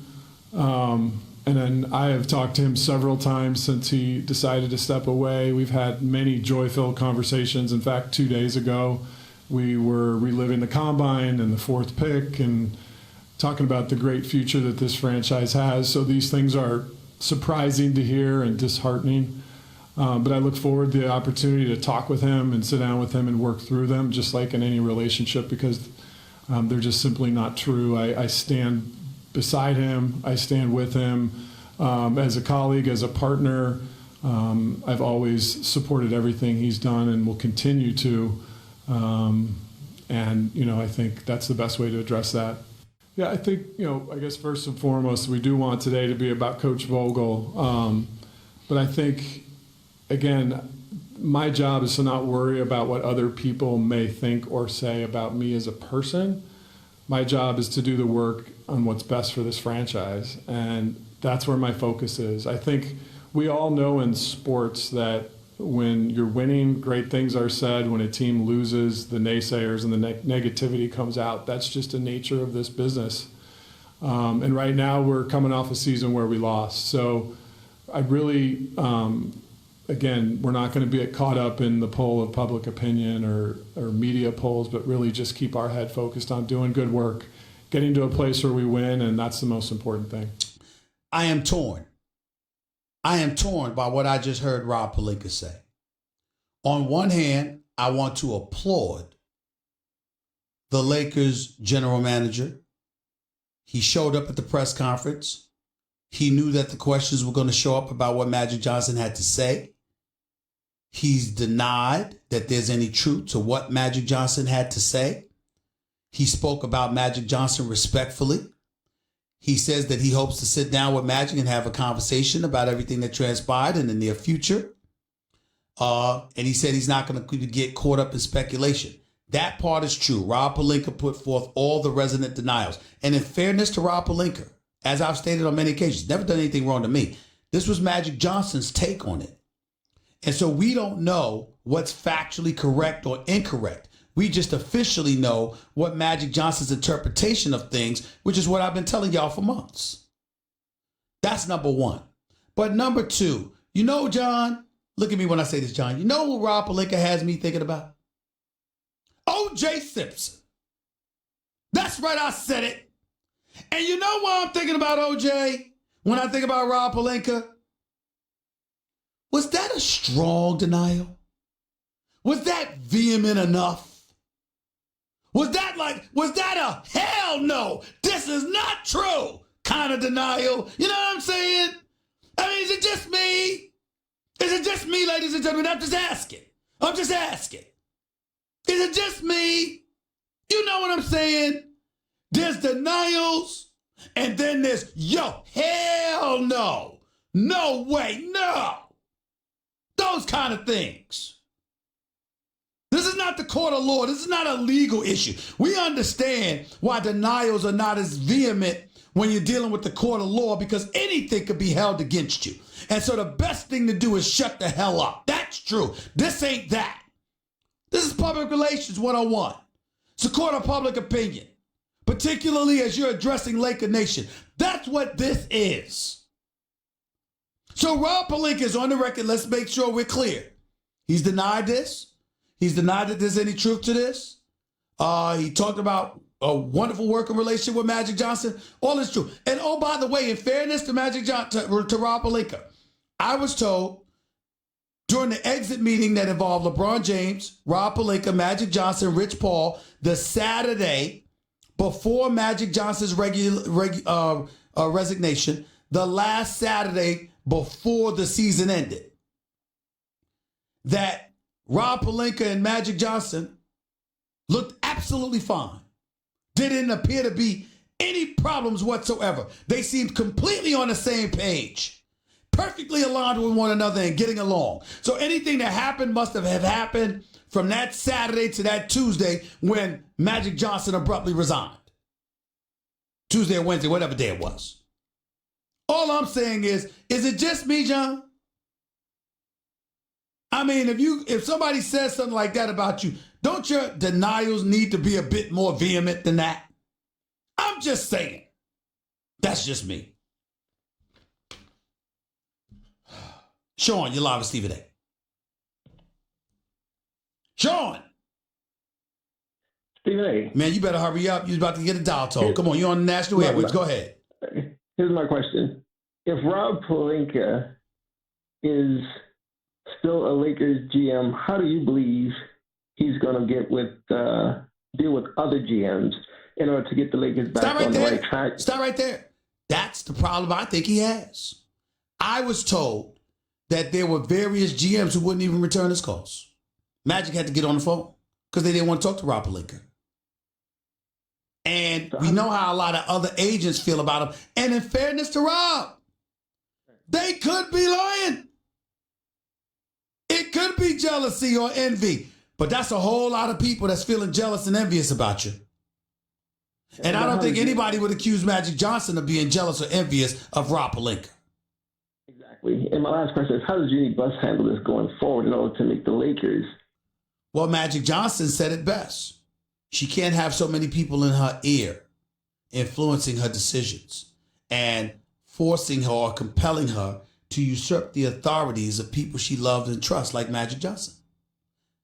And then I have talked to him several times since he decided to step away. We've had many joy-filled conversations. In fact, 2 days ago, we were reliving the combine and the fourth pick and talking about the great future that this franchise has. So these things are surprising to hear and disheartening. But I look forward to the opportunity to talk with him and sit down with him and work through them, just like in any relationship, because they're just simply not true. I stand beside him. I stand with him as a colleague, as a partner. I've always supported everything he's done and will continue to. And, I think that's the best way to address that. Yeah, I think, I guess first and foremost, we do want today to be about Coach Vogel. But I think, again, my job is to not worry about what other people may think or say about me as a person. My job is to do the work on what's best for this franchise, and that's where my focus is. I think we all know in sports that when you're winning, great things are said. When a team loses, the naysayers and the negativity comes out. That's just the nature of this business. And right now we're coming off a season where we lost. So I really, again, we're not going to be caught up in the poll of public opinion or media polls, but really just keep our head focused on doing good work, getting to a place where we win, and that's the most important thing. I am torn. I am torn by what I just heard Rob Pelinka say. On one hand, I want to applaud the Lakers general manager. He showed up at the press conference. He knew that the questions were going to show up about what Magic Johnson had to say. He's denied that there's any truth to what Magic Johnson had to say. He spoke about Magic Johnson respectfully. He says that he hopes to sit down with Magic and have a conversation about everything that transpired in the near future. And he said he's not going to get caught up in speculation. That part is true. Rob Pelinka put forth all the resonant denials. And in fairness to Rob Pelinka, as I've stated on many occasions, never done anything wrong to me. This was Magic Johnson's take on it. And so we don't know what's factually correct or incorrect. We just officially know what Magic Johnson's interpretation of things, which is what I've been telling y'all for months. That's number one. But number two, John, look at me when I say this, John. You know what Rob Pelinka has me thinking about? O.J. Simpson. That's right, I said it. And you know why I'm thinking about O.J. when I think about Rob Pelinka? Was that a strong denial? Was that vehement enough? Was that a hell no, this is not true kind of denial? You know what I'm saying? I mean, is it just me? Is it just me, ladies and gentlemen? I'm just asking. I'm just asking. Is it just me? You know what I'm saying? There's denials, and then there's, hell no. No way, no. Those kind of things. This is not the court of law. This is not a legal issue. We understand why denials are not as vehement when you're dealing with the court of law, because anything could be held against you. And so the best thing to do is shut the hell up. That's true. This ain't that. This is public relations 101. It's a court of public opinion, particularly as you're addressing Laker Nation. That's what this is. So Rob Pelinka is on the record. Let's make sure we're clear. He's denied this. He's denied that there's any truth to this. He talked about a wonderful working relationship with Magic Johnson. All is true. And oh, by the way, in fairness to Magic Johnson, to Rob Pelinka, I was told during the exit meeting that involved LeBron James, Rob Pelinka, Magic Johnson, Rich Paul, the Saturday before Magic Johnson's resignation, the last Saturday before the season ended, that Rob Pelinka and Magic Johnson looked absolutely fine. Didn't appear to be any problems whatsoever. They seemed completely on the same page, perfectly aligned with one another and getting along. So anything that happened must have happened from that Saturday to that Tuesday when Magic Johnson abruptly resigned. Tuesday or Wednesday, whatever day it was. All I'm saying is it just me, John? I mean, if somebody says something like that about you, don't your denials need to be a bit more vehement than that? I'm just saying. That's just me. Sean, you're live with Stephen A. Sean. Stephen A. Man, you better hurry up. You're about to get a dial tone. Come on, you're on the national airwaves. Go ahead. Here's my question. If Rob Pelinka is still a Lakers GM, how do you believe he's going to deal with other GMs in order to get the Lakers back on the right track? Stop right there. That's the problem I think he has. I was told that there were various GMs who wouldn't even return his calls. Magic had to get on the phone because they didn't want to talk to Rob Pelinka. And we know how a lot of other agents feel about him. And in fairness to Rob, they could be lying. It could be jealousy or envy. But that's a whole lot of people that's feeling jealous and envious about you. And I don't think anybody would accuse Magic Johnson of being jealous or envious of Rob Pelinka. Exactly. And my last question is, how does Jeanie Buss handle this going forward in order to make the Lakers? Well, Magic Johnson said it best. She can't have so many people in her ear influencing her decisions and forcing her or compelling her to usurp the authorities of people she loved and trusts, like Magic Johnson.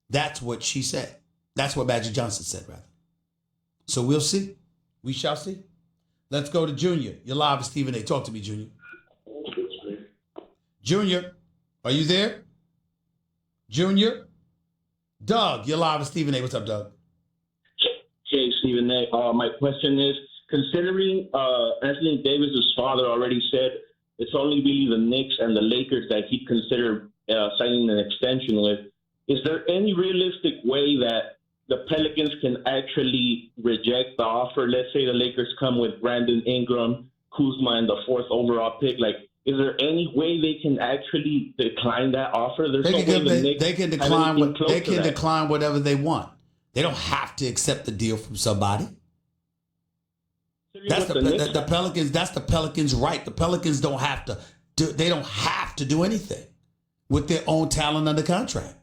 That's what she said. That's what Magic Johnson said, rather. So we'll see. We shall see. Let's go to Junior. You're live with Stephen A. Talk to me, Junior. Junior, are you there? Junior? Doug, you're live with Stephen A. What's up, Doug? Hey, Stephen A. My question is, considering Anthony Davis' father already said it's only really the Knicks and the Lakers that he'd consider signing an extension with, is there any realistic way that the Pelicans can actually reject the offer? Let's say the Lakers come with Brandon Ingram, Kuzma, and the 4th overall pick. Like, is there any way they can actually decline that offer? There's no way the Knicks they can decline decline whatever they want. They don't have to accept the deal from somebody. That's the Pelicans. That's the Pelicans' right. The Pelicans don't have to. They don't have to do anything with their own talent under contract.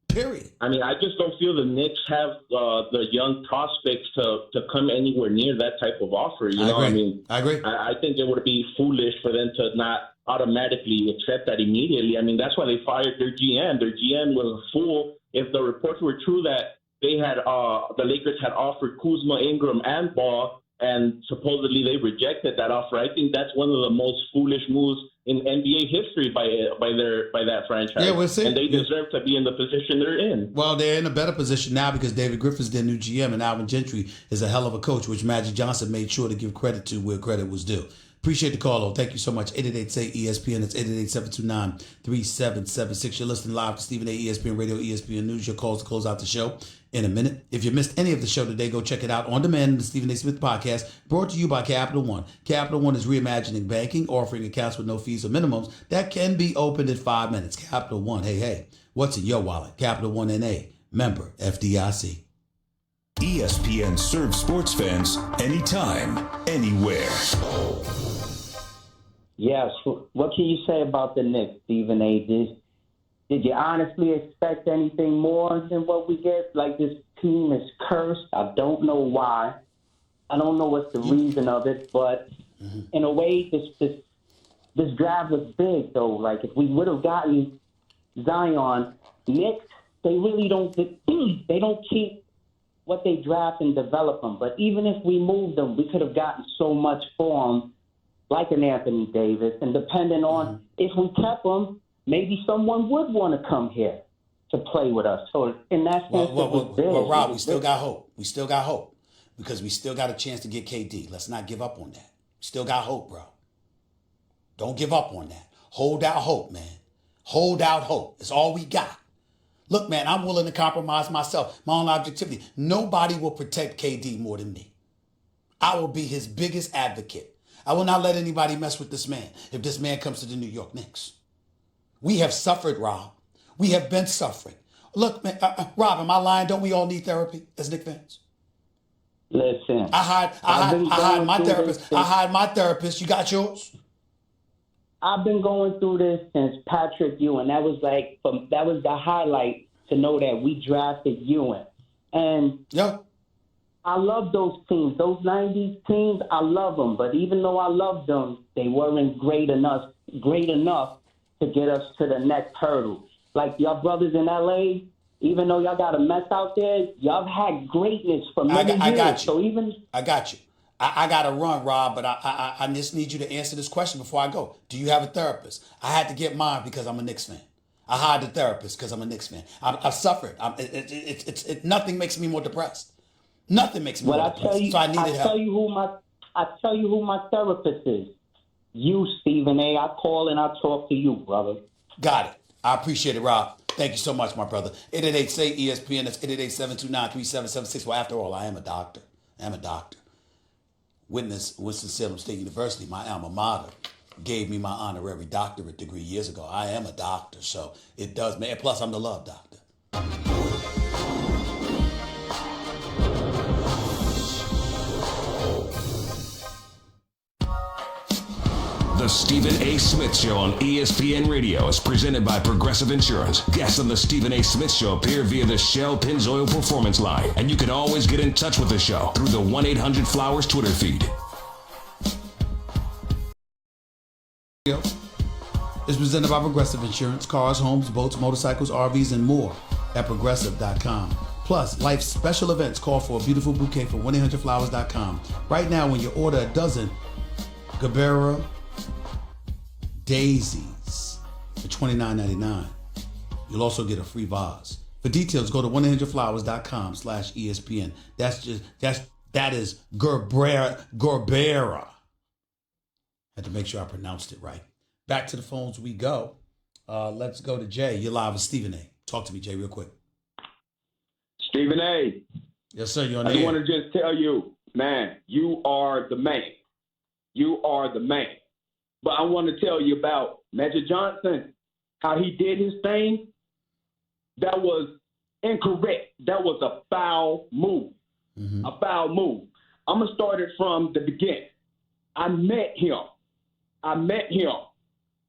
Period. I mean, I just don't feel the Knicks have the young prospects to come anywhere near that type of offer. You know, I mean, I agree. I think it would be foolish for them to not automatically accept that immediately. I mean, that's why they fired their GM. Their GM was a fool. If the reports were true that they had the Lakers had offered Kuzma, Ingram, and Ball, and supposedly they rejected that offer, I think that's one of the most foolish moves in NBA history by that franchise. Yeah, we'll see. And they deserve to be in the position they're in. Well, they're in a better position now because David Griffin's their new GM and Alvin Gentry is a hell of a coach, which Magic Johnson made sure to give credit to where credit was due. Appreciate the call, though. Thank you so much. 888-SAY-ESPN. It's 888-729-3776. You're listening live to Stephen A. ESPN Radio, ESPN News. Your calls to close out the show in a minute. If you missed any of the show today, go check it out on demand in the Stephen A. Smith Podcast, brought to you by Capital One. Capital One is reimagining banking, offering accounts with no fees or minimums that can be opened in 5 minutes. Capital One. Hey, what's in your wallet? Capital One N.A. Member FDIC. ESPN serves sports fans anytime, anywhere. Yes. What can you say about the Knicks, Stephen A? Did you honestly expect anything more than what we get? Like, this team is cursed. I don't know why. I don't know what's the reason of it, but in a way, this draft was big, though. Like, if we would have gotten Zion, Knicks, they really don't keep what they draft and develop them. But even if we moved them, we could have gotten so much for them, like an Anthony Davis. And depending on if we kept them, maybe someone would want to come here to play with us. So in that sense, well, Rob, we still got hope. We still got hope because we still got a chance to get KD. Let's not give up on that. Still got hope, bro. Don't give up on that. Hold out hope, man. Hold out hope. It's all we got. Look, man, I'm willing to compromise myself, my own objectivity. Nobody will protect KD more than me. I will be his biggest advocate. I will not let anybody mess with this man if this man comes to the New York Knicks. We have suffered, Rob. We have been suffering. Look, man, Rob, am I lying? Don't we all need therapy as Knicks fans? Listen, I hired my therapist. I hired my therapist. You got yours? I've been going through this since Patrick Ewing. That was the highlight to know that we drafted Ewing. And I love those teams. Those 90s teams, I love them. But even though I love them, they weren't great enough to get us to the next hurdle. Like y'all brothers in LA, even though y'all got a mess out there, y'all had greatness for many years. I got you. So I got you. I got to run, Rob, but I just need you to answer this question before I go. Do you have a therapist? I had to get mine because I'm a Knicks fan. I hired a therapist because I'm a Knicks fan. I've suffered. Nothing makes me more depressed. Nothing makes me more depressed. So I needed help. I tell you who my therapist is. You, Stephen A. I call and I talk to you, brother. Got it. I appreciate it, Rob. Thank you so much, my brother. 888-SAY-ESPN. That's 888-729-3776. Well, after all, I am a doctor. Witness Winston-Salem State University, my alma mater, gave me my honorary doctorate degree years ago. I am a doctor, so it does, man. Plus, I'm the love doctor. The Stephen A. Smith Show on ESPN Radio is presented by Progressive Insurance. Guests on the Stephen A. Smith Show appear via the Shell Pennzoil Performance Line, and you can always get in touch with the show through the 1-800-Flowers Twitter feed. It's presented by Progressive Insurance. Cars, homes, boats, motorcycles, RVs, and more at Progressive.com. Plus, life's special events call for a beautiful bouquet for 1-800-Flowers.com. Right now, when you order a dozen Gabbera daisies for $29.99. You'll also get a free vase. For details, go to 1-800-Flowers.com/ESPN. That is Gabbera. Had to make sure I pronounced it right. Back to the phones we go. Let's go to Jay. You're live with Stephen A. Talk to me, Jay, real quick. Stephen A. Yes, sir. You're on I the air. want to just tell you, man, you are the man. You are the man. But I want to tell you about Magic Johnson, how he did his thing. That was incorrect. That was a foul move. A foul move. I'm going to start it from the beginning. I met him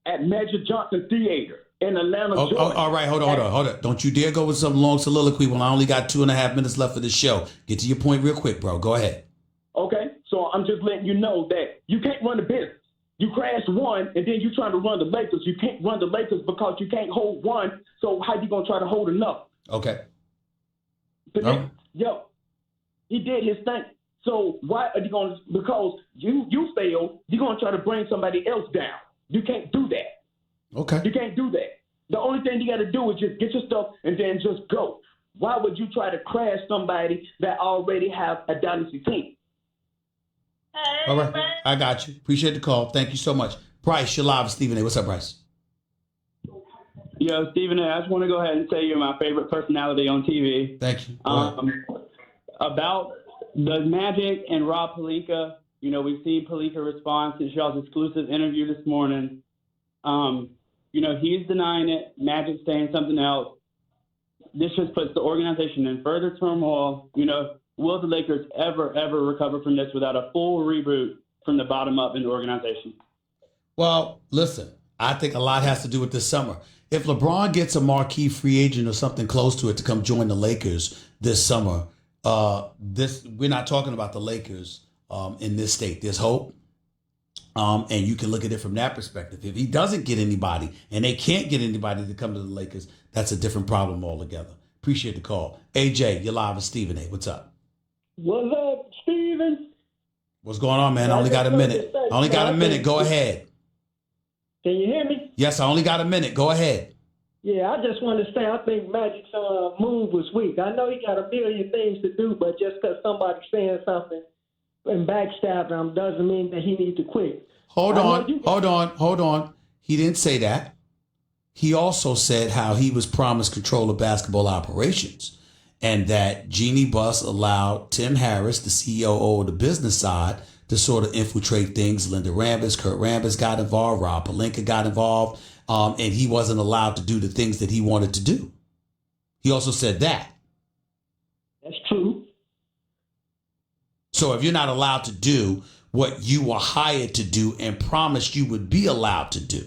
at Magic Johnson Theater in Atlanta, Georgia. All right, hold on. Don't you dare go with some long soliloquy when I only got 2.5 minutes left for this show. Get to your point real quick, bro. Go ahead. Okay, so I'm just letting you know that you can't run the business. You crashed one, and then you're trying to run the Lakers. You can't run the Lakers because you can't hold one, so how you going to try to hold another? Okay. Yo, he did his thing. So why are you going to, because you failed, you're going to try to bring somebody else down. You can't do that. Okay. You can't do that. The only thing you got to do is just get your stuff and then just go. Why would you try to crash somebody that already have a dynasty team? All right. I got you. Appreciate the call. Thank you so much. Bryce, you're live with Stephen A. What's up, Bryce? Yo, Stephen A., I just want to go ahead and say you're my favorite personality on TV. Thank you. About the Magic and Rob Pelinka, we've seen Pelinka respond to y'all's exclusive interview this morning. He's denying it. Magic's saying something else. This just puts the organization in further turmoil. Will the Lakers ever recover from this without a full reboot from the bottom up in the organization? Well, listen, I think a lot has to do with this summer. If LeBron gets a marquee free agent or something close to it to come join the Lakers this summer, we're not talking about the Lakers in this state. There's hope. And you can look at it from that perspective. If he doesn't get anybody and they can't get anybody to come to the Lakers, that's a different problem altogether. Appreciate the call. AJ, you're live with Stephen A. What's up? What's up, Steven? What's going on, man? I only got a minute. Go ahead. Can you hear me? Yes, I only got a minute. Go ahead. Yeah, I just want to say I think Magic's move was weak. I know he got a million things to do, but just because somebody's saying something and backstabbing him doesn't mean that he needs to quit. Hold on. He didn't say that. He also said how he was promised control of basketball operations and that Jeannie Buss allowed Tim Harris, the CEO of the business side, to sort of infiltrate things. Linda Rambis, Kurt Rambis got involved, Rob Pelinka got involved, and he wasn't allowed to do the things that he wanted to do. He also said that. That's true. So if you're not allowed to do what you were hired to do and promised you would be allowed to do,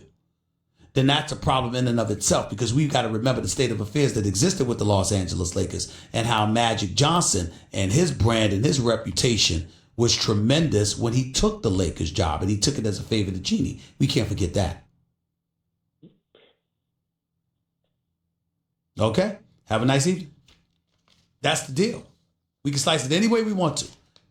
then that's a problem in and of itself, because we've got to remember the state of affairs that existed with the Los Angeles Lakers and how Magic Johnson and his brand and his reputation was tremendous when he took the Lakers job, and he took it as a favor to Jeannie. We can't forget that. Okay? Have a nice evening. That's the deal. We can slice it any way we want to.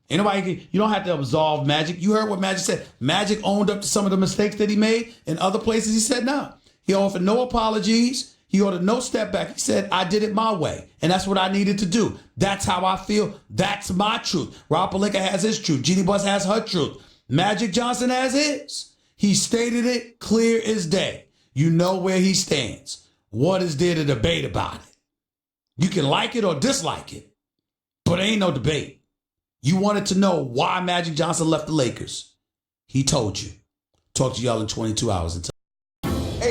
You don't have to absolve Magic. You heard what Magic said. Magic owned up to some of the mistakes that he made. In other places, he said no. He offered no apologies. He ordered no step back. He said, I did it my way. And that's what I needed to do. That's how I feel. That's my truth. Rob Pelinka has his truth. Jeannie Buss has her truth. Magic Johnson has his. He stated it clear as day. You know where he stands. What is there to debate about it? You can like it or dislike it, but ain't no debate. You wanted to know why Magic Johnson left the Lakers. He told you. Talk to y'all in 22 hours. Until